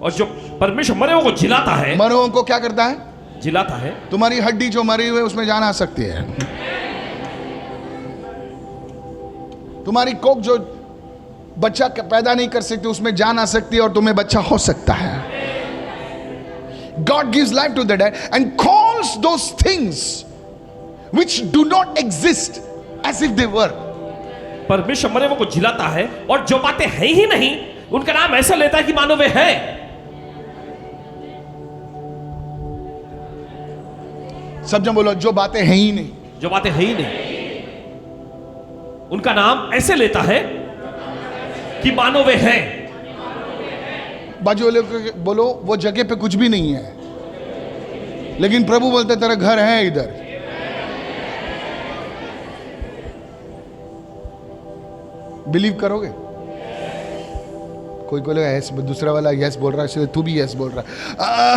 और जो परमेश्वर मरे हुए को जिलाता है, मरे हुओं को क्या करता है? जिलाता है। तुम्हारी हड्डी जो मरी हुई है उसमें जान आ सकती है। तुम्हारी कोख जो बच्चा पैदा नहीं कर सकती उसमें जान आ सकती है और तुम्हें बच्चा हो सकता है। God gives life to the dead and calls those things which do not exist as if they were. परमेश्वर मरे हुए को जिलाता है और जो बातें हैं ही नहीं उनका नाम ऐसा लेता है कि मानो वे है। सब जन बोलो, जो बातें हैं ही नहीं, जो बातें हैं ही नहीं उनका नाम ऐसे लेता है कि मानो वे है। बाजू वाले को बोलो, वो जगह पे कुछ भी नहीं है, लेकिन प्रभु बोलते तेरा घर है इधर। बिलीव करोगे? कोई बोलेगा यस, दूसरा वाला यस बोल रहा है, इसलिए तू भी यस बोल रहा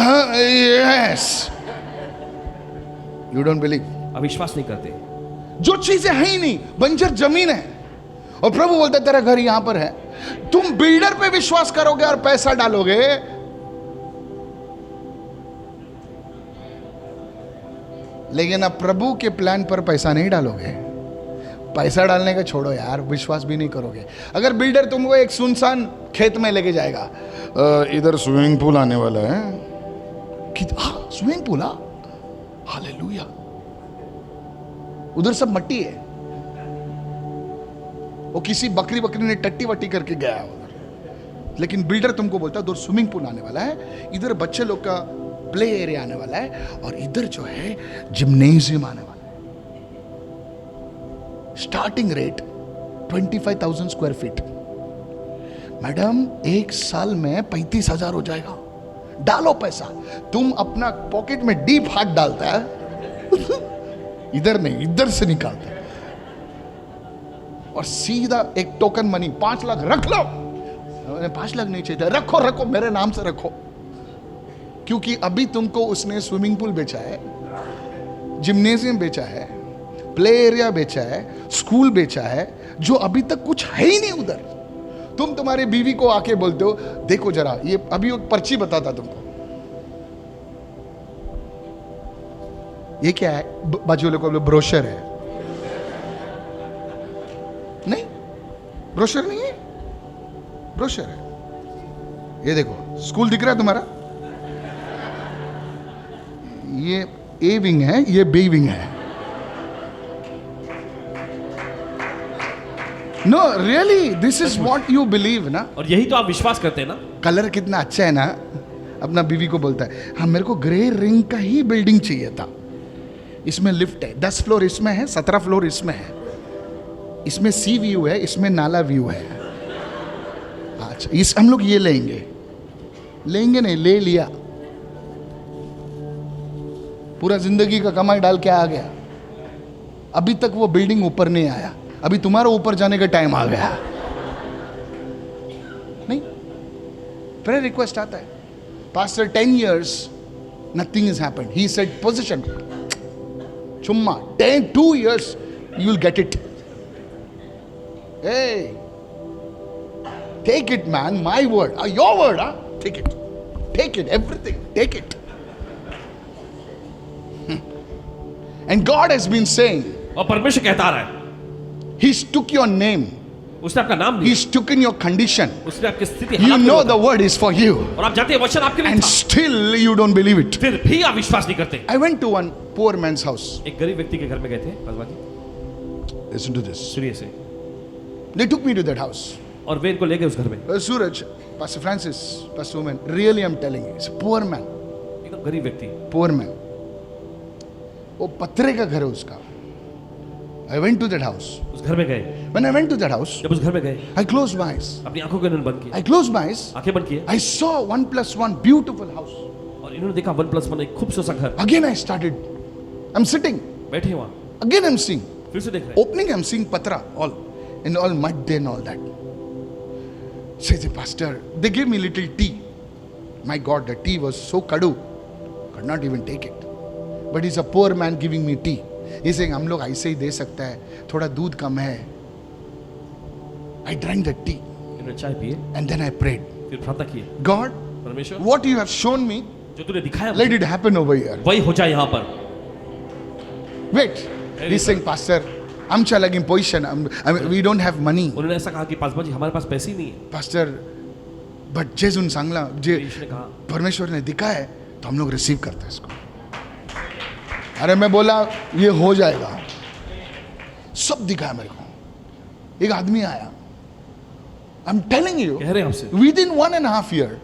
है। Yes, you don't believe. अविश्वास नहीं करते। जो चीजें है ही नहीं, बंजर जमीन है, और प्रभु बोलता है तेरा घर यहां पर है। तुम बिल्डर पे विश्वास करोगे और पैसा डालोगे, लेकिन अब प्रभु के प्लान पर पैसा नहीं डालोगे। पैसा डालने का छोड़ो यार, विश्वास भी नहीं करोगे। अगर बिल्डर तुमको एक सुनसान खेत में लेके जाएगा, इधर स्विमिंग पूल आने वाला है, स्विमिंग पूल, हालेलुया, उधर सब मट्टी है, वो किसी बकरी ने टट्टी वट्टी करके गया उधर, लेकिन बिल्डर तुमको बोलता है उधर स्विमिंग पूल आने वाला है, इधर बच्चे लोग का प्ले एरिया आने वाला है, और इधर जो है जिम्नेजियम आने वाला है। Starting rate 25,000 square feet. Madam, एक साल में 35,000 हो जाएगा। डालो पैसा। तुम अपना पॉकेट में डीप हाथ डालता है इधर नहीं, इधर से निकालता है, और सीधा एक टोकन मनी 5 लाख रख लो। 5 लाख नहीं चाहिए, रखो रखो, मेरे नाम से रखो, क्योंकि अभी तुमको उसने स्विमिंग पूल बेचा है, जिम्नेजियम बेचा है, प्ले एरिया बेचा है, स्कूल बेचा है, जो अभी तक कुछ है ही नहीं उधर। तुम तुम्हारी बीवी को आके बोलते हो, देखो जरा, ये अभी एक पर्ची बताता तुमको, ये क्या है? बाजू वाले को बोलो ब्रोशर है। नहीं, ब्रोशर नहीं है, ब्रोशर है। ये देखो, स्कूल दिख रहा है तुम्हारा, ये ए विंग है, ये बी विंग है। No really, this is what you believe ना, और यही तो आप विश्वास करते हैं ना। कलर कितना अच्छा है ना। अपना बीवी को बोलता है, हाँ मेरे को ग्रे रिंग का ही बिल्डिंग चाहिए था, इसमें लिफ्ट है, 10 फ्लोर इसमें है, 17 फ्लोर इसमें है, इसमें सी व्यू है, इसमें नाला व्यू है। अच्छा, इस हम लोग ये लेंगे, लेंगे नहीं, ले लिया, पूरा जिंदगी का कमाई डाल के आ गया, अभी तक वो बिल्डिंग ऊपर नहीं आया, अभी तुम्हारा ऊपर जाने का टाइम आ गया। नहीं, प्रेयर रिक्वेस्ट आता है, pastor 10 years nothing has happened, he said position, chumma 2 years you will get it. Hey, Take it, man. My word. Your word, huh? Take it. Take it. Everything. Take it. And God has been saying, और परमेश्वर कहता रहा है, He's took your name. उसने आपका नाम लिया, He's taken your condition. उसने आपकी स्थिति You हालात में know बदला। the word is for you. और आप जानते हैं वचन आपके लिए And था, still you don't believe it. फिर भी आप विश्वास नहीं करते। I went to one poor man's house. एक गरीब व्यक्ति के घर में गए थे, Paswan ji, Listen to this. सुनिए से, They took me to that house. और वे इनको ले गए उस घर में। Suraj, Pastor Francis, Pastor Woman, really I'm telling you, he's a poor man. एकदम गरीब व्यक्ति, Poor man. वो पत्थरे का घर है उसका. I went to that house. उस घर में गए। When I went to that house, जब उस घर में गए, I closed my eyes. अपनी आंखों को इन्होंने बंद किया, I closed my eyes. आंखें बंद किए, I saw 1+1 beautiful house. और इन्होंने देखा 1+1 एक खूबसूरत सा घर। Again I started. I'm sitting. बैठे वहाँ, Again I'm seeing. फिर से देख रहे हैं, Opening I'm seeing patra all in all mud and all that. Says the pastor, they gave me little tea. My God, the tea was so kadu. Could not even take it. But he's a poor man giving me tea. He's saying, हम लोग ऐसे ही दे सकता है, थोड़ा दूध कम है. I drank the tea इन्होंने चाय पिए, and then I prayed. फिर प्रार्थना किए, God, परमेश्वर what you have shown me, जो तूने दिखाया let मुझे, it happen over here. वही हो जाए यहाँ पर। Wait, he's saying, Pastor, I'm challenging position. We don't have money. उन्होंने ऐसा कहा कि पासवान जी हमारे पास पैसे ही नहीं है। Pastor, but जेजुन सांगला जे यीशु ने कहा, परमेश्वर ने दिखा है तो हम लोग रिसीव करते हैं इसको. अरे मैं बोला ये हो जाएगा. सब दिखा है मेरे को. एक आदमी आया. I'm telling you, कह रहे हैं आपसे, within 1.5 years,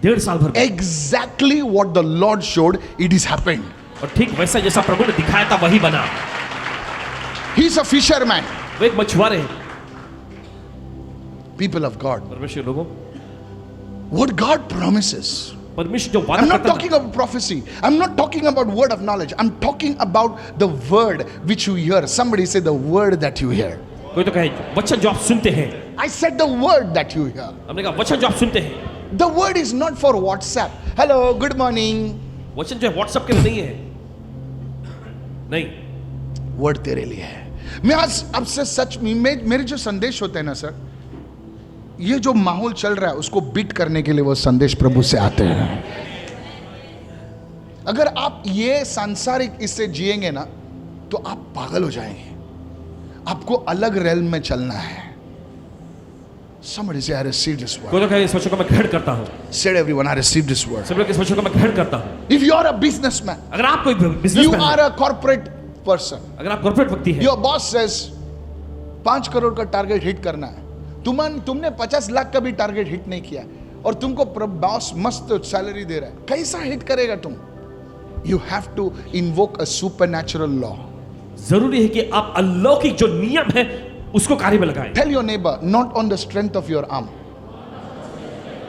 1.5 साल भर में, exactly what the Lord showed, it is happened. और ठीक वैसा जैसा प्रभु ने दिखाया था वही बना। He's a fisherman. वो एक मछुआरे हैं। People of God, परमेश्वर लोगों, what God promises. परमेश्वर जो वादा I'm not करता है, talking about prophecy. I'm not talking about word of knowledge. I'm talking about the word which you hear. Somebody say the word that you hear. कोई तो कहे वचन जो आप सुनते हैं। I said the word that you hear. हमने कहा वचन जो आप सुनते हैं, The word is not for WhatsApp. Hello, good morning. वचन जो है व्हाट्सएप के लिए नहीं है, नहीं, Word तेरे लिए है. मैं आज आपसे सच मेरे जो संदेश होते हैं ना सर, ये जो माहौल चल रहा है उसको बीट करने के लिए वो संदेश प्रभु से आते हैं. अगर आप ये सांसारिक इससे जिएंगे ना तो आप पागल हो जाएंगे. आपको अलग रेल्म में चलना है. Somebody say I received this word. कोई तो कहे इस वचन को मैं ग्रहण करता हूँ। Said everyone I received this word. सब लोग इस वचन को मैं ग्रहण करता हूँ। If you are a businessman, अगर आप कोई you बिजनेसमैन are हैं, a corporate person. अगर आप कॉर्पोरेट व्यक्ति हैं, Your boss says 5 करोड़ का टारगेट हिट करना है. तुमने 50 लाख का भी टारगेट हिट नहीं किया और तुमको बॉस मस्त सैलरी दे रहा है. कैसा हिट करेगा तुम? You have to invoke a supernatural law. जरूरी है कि आप अलौकिक जो नियम है उसको कार्य में लगाएं। Tell your neighbor, not on the strength of your arm.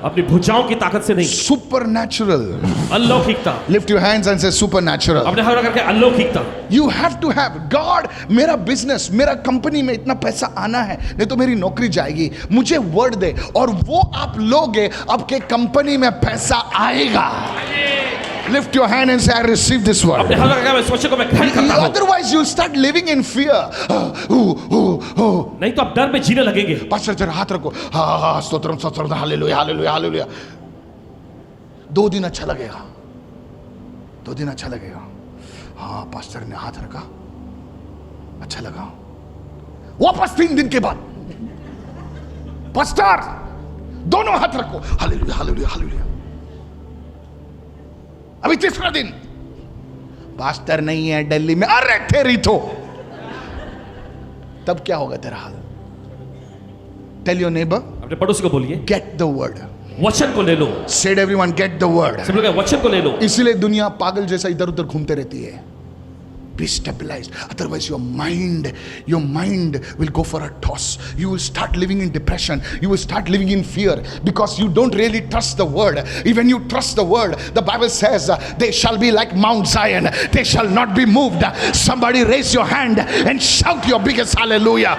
अपनी भुजाओं की ताकत से नहीं, Supernatural. अलौकिकता। Lift your hands and say supernatural. अपने हाथ करके अलौकिकता। You have to have God. मेरा बिजनेस, मेरा कंपनी में इतना पैसा आना है, नहीं तो मेरी नौकरी जाएगी. मुझे वर्ड दे और वो आप लोगे, आपके कंपनी में पैसा आएगा. Lift your hand and say, I receive this word. अपने हाथ करके मैं इस वचन को मैं ग्रहण करता हूँ। Otherwise, you'll start living in fear. नहीं तो आप डर में जीने लगेंगे। पास्टर जरा हाथ रखो. हाँ, stotram stotram, hallelujah hallelujah hallelujah. 2 दिन अच्छा लगेगा. 2 दिन अच्छा लगेगा. हाँ, पास्टर ने हाथ रखा, अच्छा लगा. वापस 3 दिन के बाद, पास्टर दोनों हाथ रखो, हालेलुया हालेलुया हालेलुया. अभी 3रा दिन, पास्टर नहीं है दिल्ली में. अरे तेरी तो, तब क्या होगा तेरा हाल? Tell your neighbor, अपने पड़ोसी को बोलिए, get the word. वचन को ले लो। Said everyone, get the word. सब लोग वचन को ले लो। इसलिए दुनिया पागल जैसा इधर उधर घूमते रहती है. Be stabilized. Otherwise your mind will go for a toss. You will start living in depression. You will start living in fear because you don't really trust the word. Even you trust the word, the Bible says they shall be like Mount Zion. They shall not be moved. Somebody raise your hand and shout your biggest hallelujah.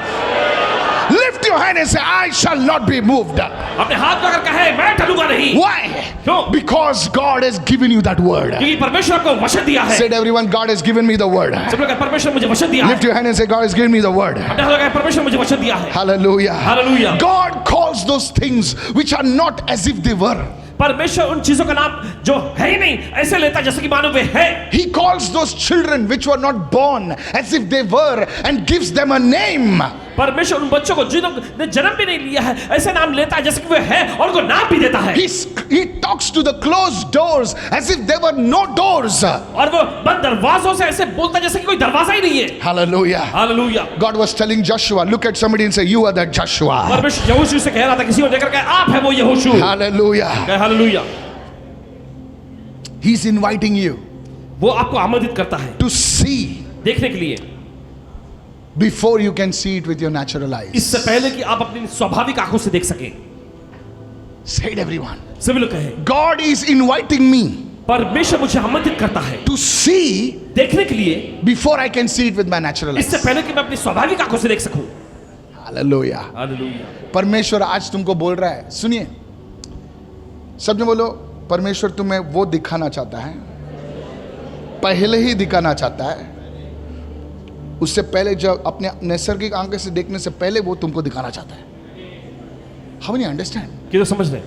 Lift your your hand and say, I shall not be moved. अपने हाथ में अगर कहे मैं टलूंगा नहीं। Why? क्यों? Because God has given you that word. क्योंकि परमेश्वर आपको वचन दिया है। Said everyone, God has given me the word. सब लोग कहें परमेश्वर मुझे वचन दिया है। Lift your hand and say, God has given me the word. अपने हाथ में कहें परमेश्वर मुझे वचन दिया है। Hallelujah. Hallelujah. God calls those things which are not as if they were. परमेश्वर उन चीजों का नाम जो है ही नहीं ऐसे लेता जैसे कि मानो वे है। He calls those children which were not born as if they were and gives them a name. परमेश्वर उन बच्चों को जिन्होंने जन्म भी नहीं लिया है ऐसे नाम लेता है जैसे कि वे है और उनको नाम भी देता है। He talks to the closed doors as if there were no doors. और वो बंद दरवाजों से ऐसे बोलता है जैसे कि कोई दरवाजा ही नहीं है। Hallelujah. Hallelujah. God was telling Joshua, look at somebody and say, you are that Joshua. परमेश्वर यहोशू से कह रहा था, किसी को देखकर कहे आप है वो यहोशू। Hallelujah. कहे हालेलुया। He's inviting you वो आपको आमंत्रित करता है to see देखने के लिए, before you can see it with your natural eyes. इससे पहले कि आप अपनी स्वाभाविक आंखों से देख सकें। Say it, everyone. सभी लोग कहें God is inviting me परमेश्वर मुझे आमंत्रित करता है to see देखने के लिए, before I can see it with my natural इससे eyes. पहले कि मैं अपनी स्वाभाविक आंखों से देख सकूं। Hallelujah. हालेलुया। परमेश्वर आज तुमको बोल रहा है, सुनिए, सब ने बोलो, परमेश्वर तुम्हें वो दिखाना चाहता है, पहले ही दिखाना चाहता है, उससे पहले जब अपने नैसर्गिक आंखें से देखने से पहले वो तुमको दिखाना चाहता है। How many understand? किधर समझ रहे?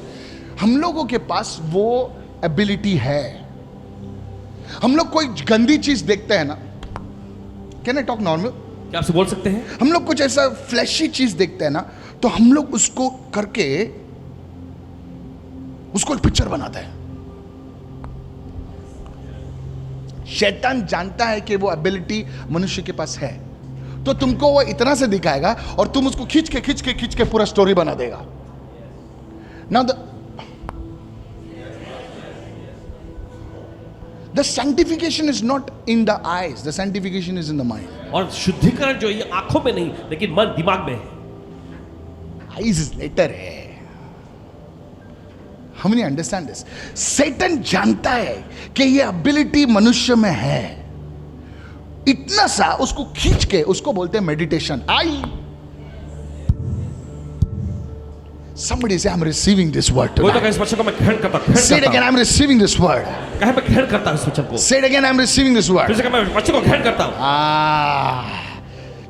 हम लोगों के पास वो एबिलिटी है। हम लोग कोई गंदी चीज देखते हैं ना, कैन आई टॉक नॉर्मल? क्या आपसे बोल सकते हैं? हम लोग कुछ ऐसा फ्लैशी चीज देखते हैं ना, तो हम लोग उसको करके उसको पिक्चर बनाते हैं। शैतान जानता है कि वो एबिलिटी मनुष्य के पास है, तो तुमको वो इतना से दिखाएगा और तुम उसको खींच के पूरा स्टोरी बना देगा। Now the sanctification is not in the eyes, the sanctification is in the mind. और शुद्धिकरण जो ये आंखों में नहीं लेकिन मन दिमाग में है। Eyes is later है। How many understand this? Satan जानता है कि ये एबिलिटी मनुष्य में है, इतना सा उसको खींच के उसको बोलते हैं meditation. Somebody say, I'm receiving this word कोई तो tonight. कहे इस वचन को मैं ग्रहण करता हूं। Say it again, I'm receiving this word. कहे मैं ग्रहण करता हूं इस वचन को। Say it again, I'm receiving this फिर word. से कहे मैं वचन को ग्रहण करता हूं।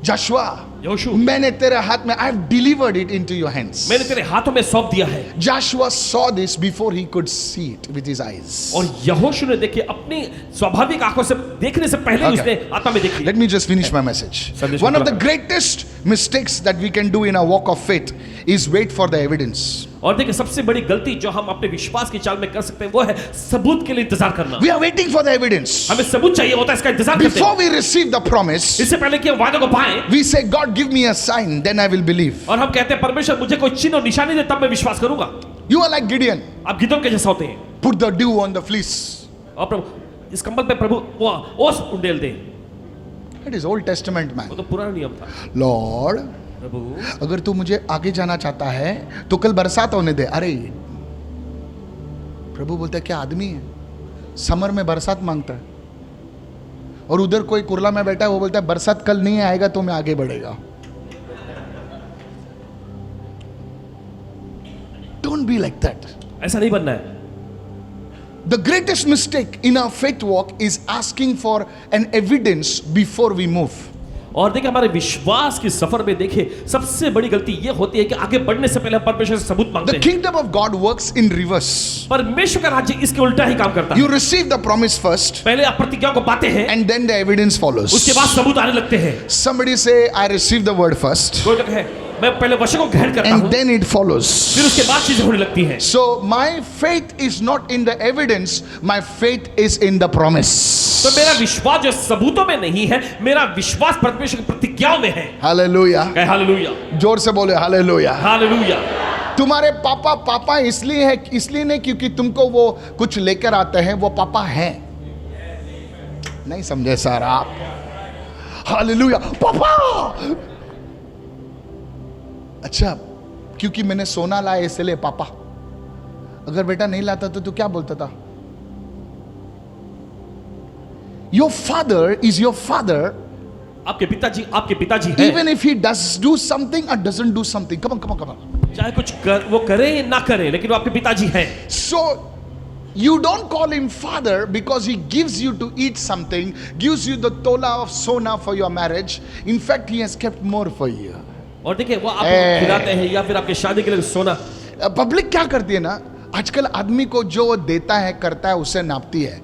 Joshua, यहोशू, मैंने तेरे हाथ में, I have delivered it into your hands. मैंने तेरे हाथों में सौंप दिया है। Joshua saw this before he could see it with his eyes. और यहोशू ने देखे अपनी स्वाभाविक आंखों से देखने से पहले Okay. उसने आत्मा में देख लिया। Let me just finish my message. संदेश One को of the पूरा greatest mistakes that we can do in our walk of faith is wait for the evidence. और देखिए सबसे बड़ी गलती जो हम अपने विश्वास की चाल में कर सकते हैं वो है सबूत के लिए इंतजार करना। We are waiting for the evidence. हमें सबूत चाहिए होता है, इसका इंतजार करते Before हैं। we receive the promise, इससे पहले कि हम वादे को पाएं, we say, God, give me a sign, then I will believe. और हम कहते हैं परमेश्वर मुझे कोई चिन्ह और निशानी दे तब मैं विश्वास करूंगा। You are like Gideon. आप गिदोन के जैसा होते हैं। Put the dew on the fleece. और प्रभु इस कंबल पे प्रभु वो ओस उंडेल दे। That is Old Testament, वो man. तो पुराना नियम था। Lord, प्रभु अगर तू मुझे आगे जाना चाहता है तो कल बरसात होने दे। अरे प्रभु बोलता है क्या आदमी है, समर में बरसात मांगता है, और उधर कोई कुरला में बैठा है, वो बोलता है बरसात कल नहीं आएगा तो मैं आगे बढ़ेगा। Don't be like that. ऐसा नहीं बनना है। The greatest mistake in our faith walk is asking for an evidence before we move. और देखिए हमारे विश्वास की सफर में देखिए सबसे बड़ी गलती ये होती है कि आगे बढ़ने से पहले हम परमेश्वर से सबूत मांगते The हैं। kingdom of God works in reverse. परमेश्वर का राज्य इसके उल्टा ही काम करता है। You receive the promise first, पहले आप प्रतिज्ञा को पाते हैं, and then the evidence follows. उसके बाद सबूत आने लगते हैं। Somebody say, I received the word first, कोई लोग है मैं पहले वचन को ग्रहण करता हूं, and then it follows. फिर उसके बाद चीजें होने लगती हैं। So my faith is not in the evidence, my faith is in the promise. तो मेरा विश्वास जो सबूतों में नहीं है, मेरा विश्वास परमेश्वर की प्रतिज्ञाओं में है। Hallelujah. कहे हालेलुया, जोर से बोले हालेलुया। हालेलुया। तुम्हारे पापा पापा इसलिए है, इसलिए नहीं क्योंकि तुमको वो कुछ लेकर आते हैं, वो पापा हैं। नहीं समझे सर आप? हालेलुया। पापा, अच्छा क्योंकि मैंने सोना लाया इसलिए पापा। अगर बेटा नहीं लाता तो तू क्या बोलता था? Your father is your father आपके पिताजी हैं। Even if he does do something or doesn't do something. Come on. चाहे वो करे ना करे, लेकिन वो आपके पिताजी हैं। So you don't call him father because he gives you to eat something, gives you the tola of sona for your marriage. In fact, he has kept more for you. और देखिए वो आपको खिलाते हैं या फिर आपके शादी के लिए सोना। पब्लिक क्या करती है ना, आजकल आदमी को जो वो देता है करता है उससे नापती है।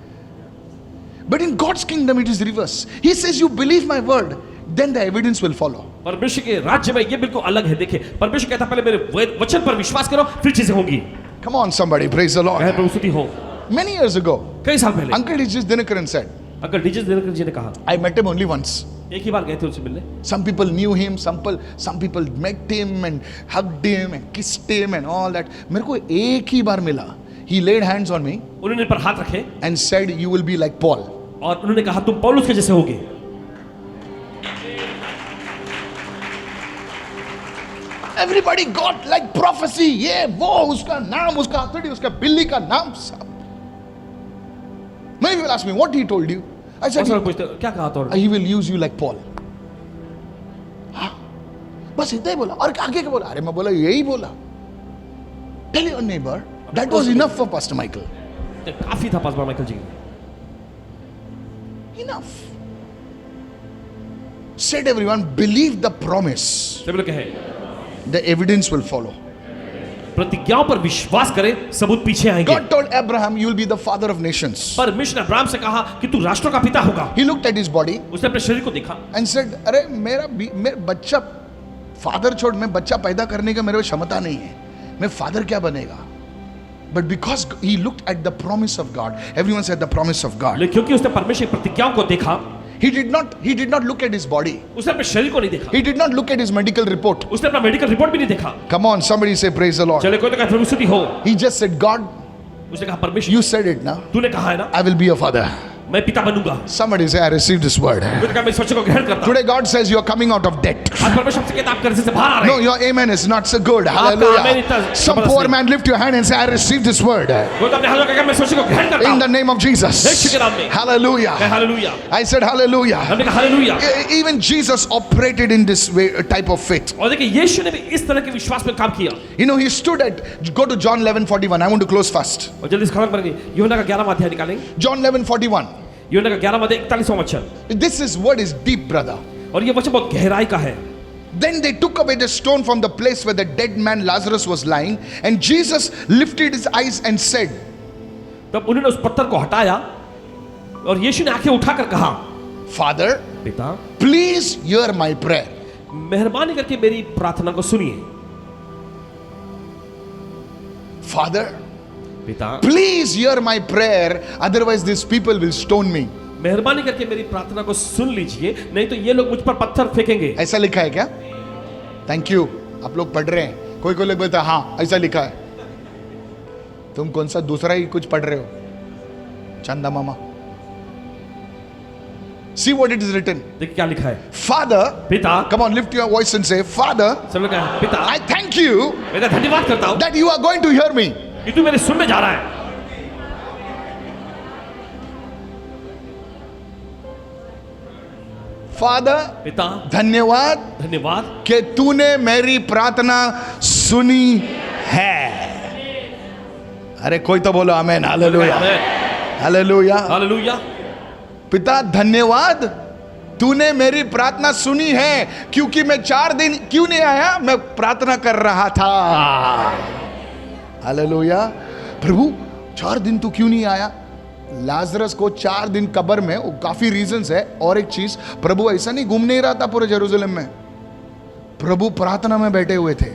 But in God's kingdom it is reverse. He says you believe my word, then the evidence will follow. परमेश्वर के राज्य में ये बिल्कुल अलग है। देखिए परमेश्वर कहता है पहले मेरे वचन पर विश्वास करो, फिर चीजें होंगी। Come on somebody, praise the Lord. कहे प्रभु स्तुति हो। Many years ago, कई साल पहले Uncle D.J. Dinakaran said, uncle DJ Dinakar ji ने कहा, I met him only once. एक ही बार गए थे उनसे मिलने। Some people knew him, some people met him and hugged him and kissed him and all that. मेरे को एक ही बार मिला. He laid hands on me उन्होंने पर हाथ रखे and said, you will be like Paul. और उन्होंने कहा तुम पौलुस के जैसे होगे। Everybody got like prophecy. ये वो उसका नाम, उसका authority, उसका बिल्ली का नाम सब. Many people ask me, what he told you? I said, और पूछते क्या कहा तो he will use you like Paul. हाँ, बस इतना ही बोला और आगे क्या बोला? अरे मैं बोला यही बोला. Tell your neighbor that was enough for Pastor Michael. काफी था pastor Michael ji. Enough. Said everyone, believe the promise. सब लोग कहे The evidence will follow. प्रतिज्ञाओं पर विश्वास करें, सबूत पीछे आएंगे। God told Abraham, you will be the father of nations. परमेश्वर ने अब्राहम से कहा कि तू राष्ट्रों का पिता होगा। He looked at his body उसने अपने शरीर को देखा and said, अरे मेरा बच्चा, फादर छोड़, मैं बच्चा पैदा करने का मेरे को क्षमता नहीं है, मैं फादर क्या बनेगा? But because he looked at the promise of God, everyone said the promise of God. लेकिन क्योंकि उसने परमेश्वर की प्रतिज्ञाओं को देखा, He did not look at his body. उसने अपने शरीर को नहीं देखा, He did not look at his medical report. उसने अपना मेडिकल रिपोर्ट भी नहीं देखा। Come on, somebody say praise the Lord. चले कोई तो कहे प्रभु स्तुति हो। He just said, God, उसने कहा परमेश्वर you said it now. तूने कहा है ना I will be your father. मैं पिता बनूंगा। Somebody say, I received this word. उसने कहा मैं इस वचन को ग्रहण करता हूं। Today God says you are coming out of debt. आज परमेश्वर से कहता है आप कर्ज से बाहर आ रहे No, हैं। your amen is not so good. amen Hallelujah. इतना Some जबरदस्त poor नहीं। man lift your hand and say, I received this word. वो तो अपने हाथों का कहा मैं इस वचन को ग्रहण करता In हूं। the name of Jesus. यीशु के नाम में। Hallelujah. कहे हालेलुया। I said hallelujah. हमने कहा hallelujah. Even Jesus operated in this way, type of faith. और देखिए यीशु ने भी इस तरह के विश्वास में काम किया। You know, he stood at, go to John 11:41. I want to close fast. और जल्दी से खत्म करेंगे। यूहन्ना का 11वां अध्याय निकालेंगे। John 11:41. यूहन्ना का 11वां अध्याय 41वां वचन। This word is deep, brother. और ये वचन बहुत गहराई का है। Then they took away the stone from the place where the dead man Lazarus was lying, and Jesus lifted his eyes and said, तब उन्होंने उस पत्थर को हटाया और यीशु ने आंखें उठाकर कहा, Father, पिता please hear my prayer. मेहरबानी करके मेरी प्रार्थना को सुनिए। Father, पिता please hear my prayer, otherwise these people will stone me. मेहरबानी करके मेरी प्रार्थना को सुन लीजिए, नहीं तो ये लोग मुझ पर पत्थर फेंकेंगे। ऐसा लिखा है क्या? थैंक यू, आप लोग पढ़ रहे हैं। कोई लोग बोलता है हाँ ऐसा लिखा है। तुम कौन सा दूसरा ही कुछ पढ़ रहे हो? चंदा मामा। See what it is written. देखिए क्या लिखा है। Father, पिता, come on, lift your voice and say, Father, सब लोग कहें, पिता I thank you मैं धन्यवाद करता हूँ that you are going to hear me. कि तू मेरे सुनने जा रहा है। Father, पिता धन्यवाद धन्यवाद कि तूने मेरी प्रार्थना सुनी है। अरे कोई तो बोलो आमेन, हालेलुया, हालेलुया, हालेलुया। पिता धन्यवाद, तूने मेरी प्रार्थना सुनी है, क्योंकि मैं 4 दिन क्यों नहीं आया, मैं प्रार्थना कर रहा था। हालेलुया। प्रभु 4 दिन तू क्यों नहीं आया? लाजरस को 4 दिन कब्र में, काफी रीजंस है। और एक चीज, प्रभु ऐसा नहीं घूम नहीं रहा था पूरे जेरूसलम में, प्रभु प्रार्थना में बैठे हुए थे।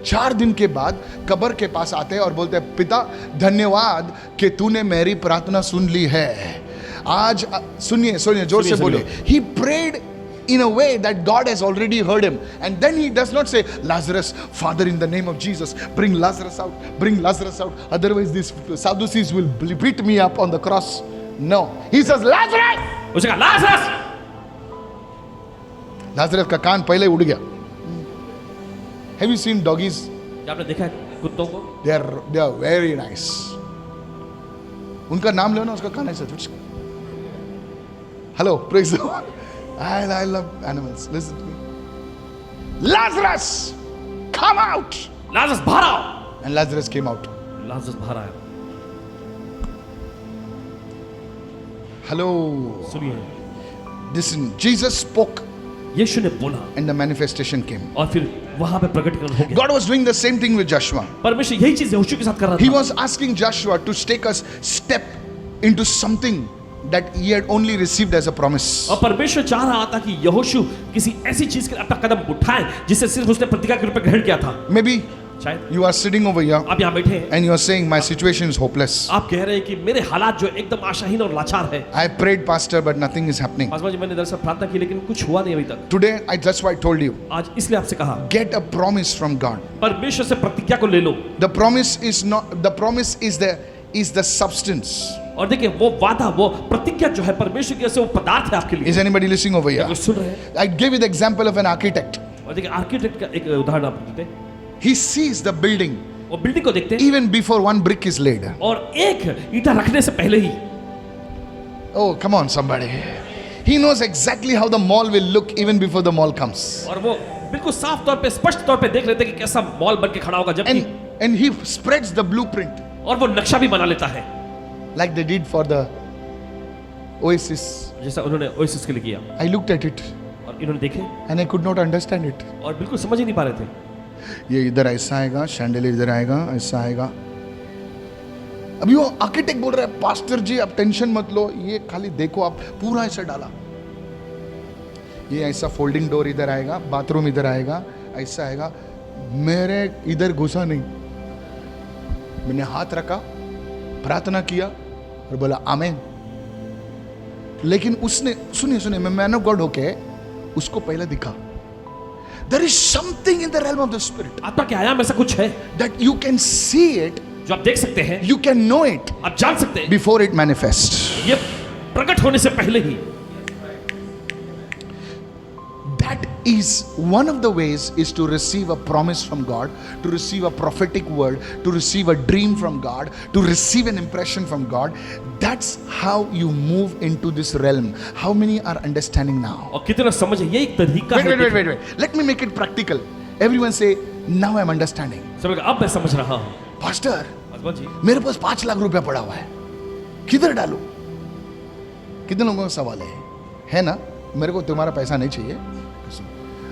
4 दिन के बाद कब्र के पास आते हैं और बोलते हैं, पिता धन्यवाद कि तूने मेरी प्रार्थना सुन ली है। आज सुनिए सुनिए, जोर से बोलिए। He prayed in a way that God has already heard him, and then he does not say, Lazarus, Father, in the name of Jesus, bring Lazarus out, bring Lazarus out, otherwise these Sadducees will beat me up on the cross. No, he says, Lazarus. उसने कहा Lazarus. Lazarus का कान पहले उड़ गया। Have you seen doggies? क्या आपने देखा है कुत्तों को? They are very nice. उनका नाम लो ना, उसका कान ऐसा। Hello, praise the Lord. I love animals. Listen to me. Lazarus, come out. Lazarus बाहर आओ। And Lazarus came out. Lazarus बाहर आया। Hello. सुनिए, Listen, Jesus spoke यीशु ने बोला and the manifestation came. और फिर वहां पे प्रकटीकरण हो गया। God was doing the same thing with Joshua. परमेश्वर यही चीज यहोशू के साथ कर रहा He था। was asking Joshua to take a step into something that he had only received as a promise. और परमेश्वर चाह रहा था कि यहोशू किसी ऐसी चीज के लिए अपना कदम उठाए जिसे सिर्फ उसने प्रतिज्ञा के रूप में ग्रहण किया था। Maybe शायद you are sitting over here आप यहाँ बैठे हैं, and you are saying, my situation is hopeless. आप कह रहे हैं कि मेरे हालात जो एकदम आशाहीन और लाचार है। I prayed, Pastor, but nothing is happening. Paswan ji, मैंने दरअसल प्रार्थना की लेकिन कुछ हुआ नहीं अभी तक। Today, that's why I told you, आज इसलिए आपसे कहा, get a promise from God. परमेश्वर से प्रतिज्ञा को ले लो। The promise is the substance. और देखिए वो वादा, वो प्रतिज्ञा जो है परमेश्वर की, जैसे वो पदार्थ है आपके लिए। Is anybody listening over here? कुछ सुन रहे हैं? I gave you the example of an architect. और देखिए आर्किटेक्ट का एक उदाहरण आप देते हैं। He sees the building वो बिल्डिंग को देखते हैं even before one brick is laid. और एक ईंटा रखने से पहले ही Oh, come on, somebody. He knows exactly how the mall will look even before the mall comes. और वो बिल्कुल साफ तौर पे, स्पष्ट तौर पे देख लेते हैं कि कैसा मॉल बन के खड़ा होगा, जबकि And he spreads the blueprint और वो नक्शा भी बना लेता है, like they did for the Oasis. जैसा उन्होंने ओएसिस के लिए किया। I looked at it और इन्होंने देखे and I could not understand it. और बिल्कुल समझ ही नहीं पा रहे थे। ये इधर ऐसा आएगा, शैंडलियर इधर आएगा, ऐसा आएगा। अभी वो आर्किटेक्ट बोल रहा है, पास्टर जी आप टेंशन मत लो, ये खाली देखो, आप पूरा ऐसा डाला, ये ऐसा फोल्डिंग डोर इधर आएगा, बाथरूम इधर आएगा, ऐसा आएगा। मेरे इधर घुसा नहीं, मैंने हाथ रखा, प्रार्थना किया और बोला आमीन। लेकिन उसने, सुनिए, मैं मैन ऑफ गॉड होके उसको पहले दिखा, there is something in the realm of the spirit आत्मा के आयाम ऐसा कुछ है that you can see it, जो आप देख सकते हैं, you can know it आप जान सकते हैं before it manifests. ये प्रकट होने से पहले ही। That is one of the ways is to receive a promise from God, to receive a prophetic word, to receive a dream from God, to receive an impression from God. That's how you move into this realm. How many are understanding now? और कितना समझ है, ये एक तरीका है। Wait. Let me make it practical. Everyone say, now I'm understanding. समझ गए? अब मैं समझ रहा हूँ। Pastor, पासवान जी, मेरे पास 5 लाख रुपया पड़ा हुआ है, किधर डालूं? कितने लोगों का सवाल है ना? मेरे को तुम्हारा पैसा नहीं चाहिए,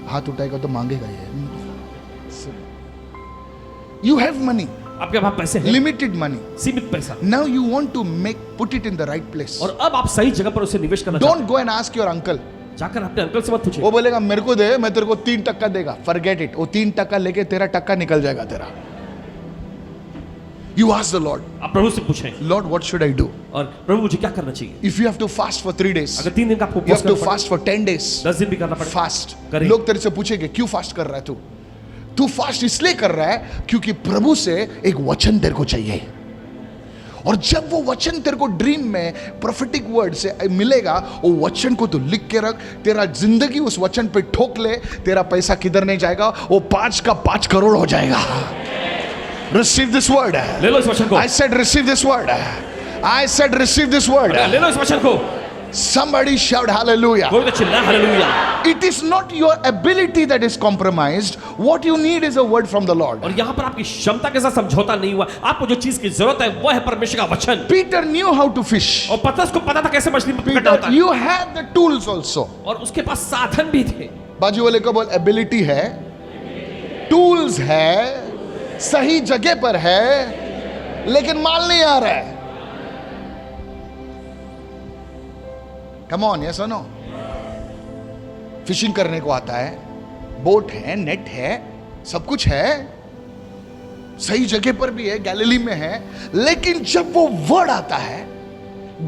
हाथ उठाएगा तो मांगेगा ये। You have money, आपके पास पैसे हैं, limited money. सीमित पैसा, Now you want to put it in the right place. और अब आप सही जगह पर उसे निवेश करना चाहते Don't go and ask your uncle. हैं। जाकर अपने अंकल से मत पूछिए, वो बोलेगा मेरे को दे, मैं तेरे को 3% देगा। Forget it. वो 3% लेके तेरा टक्का निकल जाएगा तेरा। You ask the Lord, आप प्रभु से पूछें, Lord, what should I do? और प्रभु मुझे क्या करना चाहिए? If you have to fast for 3 days, अगर 3 दिन का आपको you have to उपवास fast for 10 days. 10 दिन भी करना पड़े, फास्ट करें। लोग तेरे से पूछेंगे क्यों फास्ट कर रहा है तू फास्ट इसलिए कर रहा है क्योंकि प्रभु से एक वचन तेरे को चाहिए, और जब वो वचन तेरे को ड्रीम में प्रोफेटिक वर्ड से मिलेगा, वो वचन को तू लिख के रख, तेरा जिंदगी उस वचन पे ठोक ले, तेरा पैसा किधर नहीं जाएगा, वो 5 का 5 करोड़ हो जाएगा। Receive this word. ले लो इस वचन को। I said receive this word. I said receive this word. ले लो इस वचन को। Somebody shout hallelujah. कोई तो चिल्ला hallelujah. It is not your ability that is compromised. What you need is a word from the Lord. और यहाँ पर आपकी क्षमता के साथ समझौता नहीं हुआ, आपको जो चीज की जरूरत है वो है परमेश्वर का वचन। Peter knew how to fish. और पतरस को पता था कैसे मछली पकड़ना Peter, होता है, you had the tools also. और उसके पास साधन भी थे। बाजू वाले को बोल, ability है, tools है, सही जगह पर है, लेकिन माल नहीं आ रहा है। Come on, yes or no? Fishing करने को आता है, बोट है, नेट है, सब कुछ है, सही जगह पर भी है, गैलिली में है, लेकिन जब वो वर्ड आता है,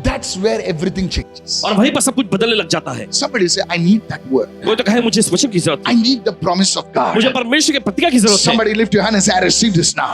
that's where everything changes. और वहीं पर सब कुछ बदलने लग जाता है। Somebody say, I need that word. कोई तो कहे मुझे इस वचन की जरूरत है, I need the promise of God. मुझे परमेश्वर के प्रतिज्ञा की जरूरत है। Somebody lift your hand and say, I receive this now.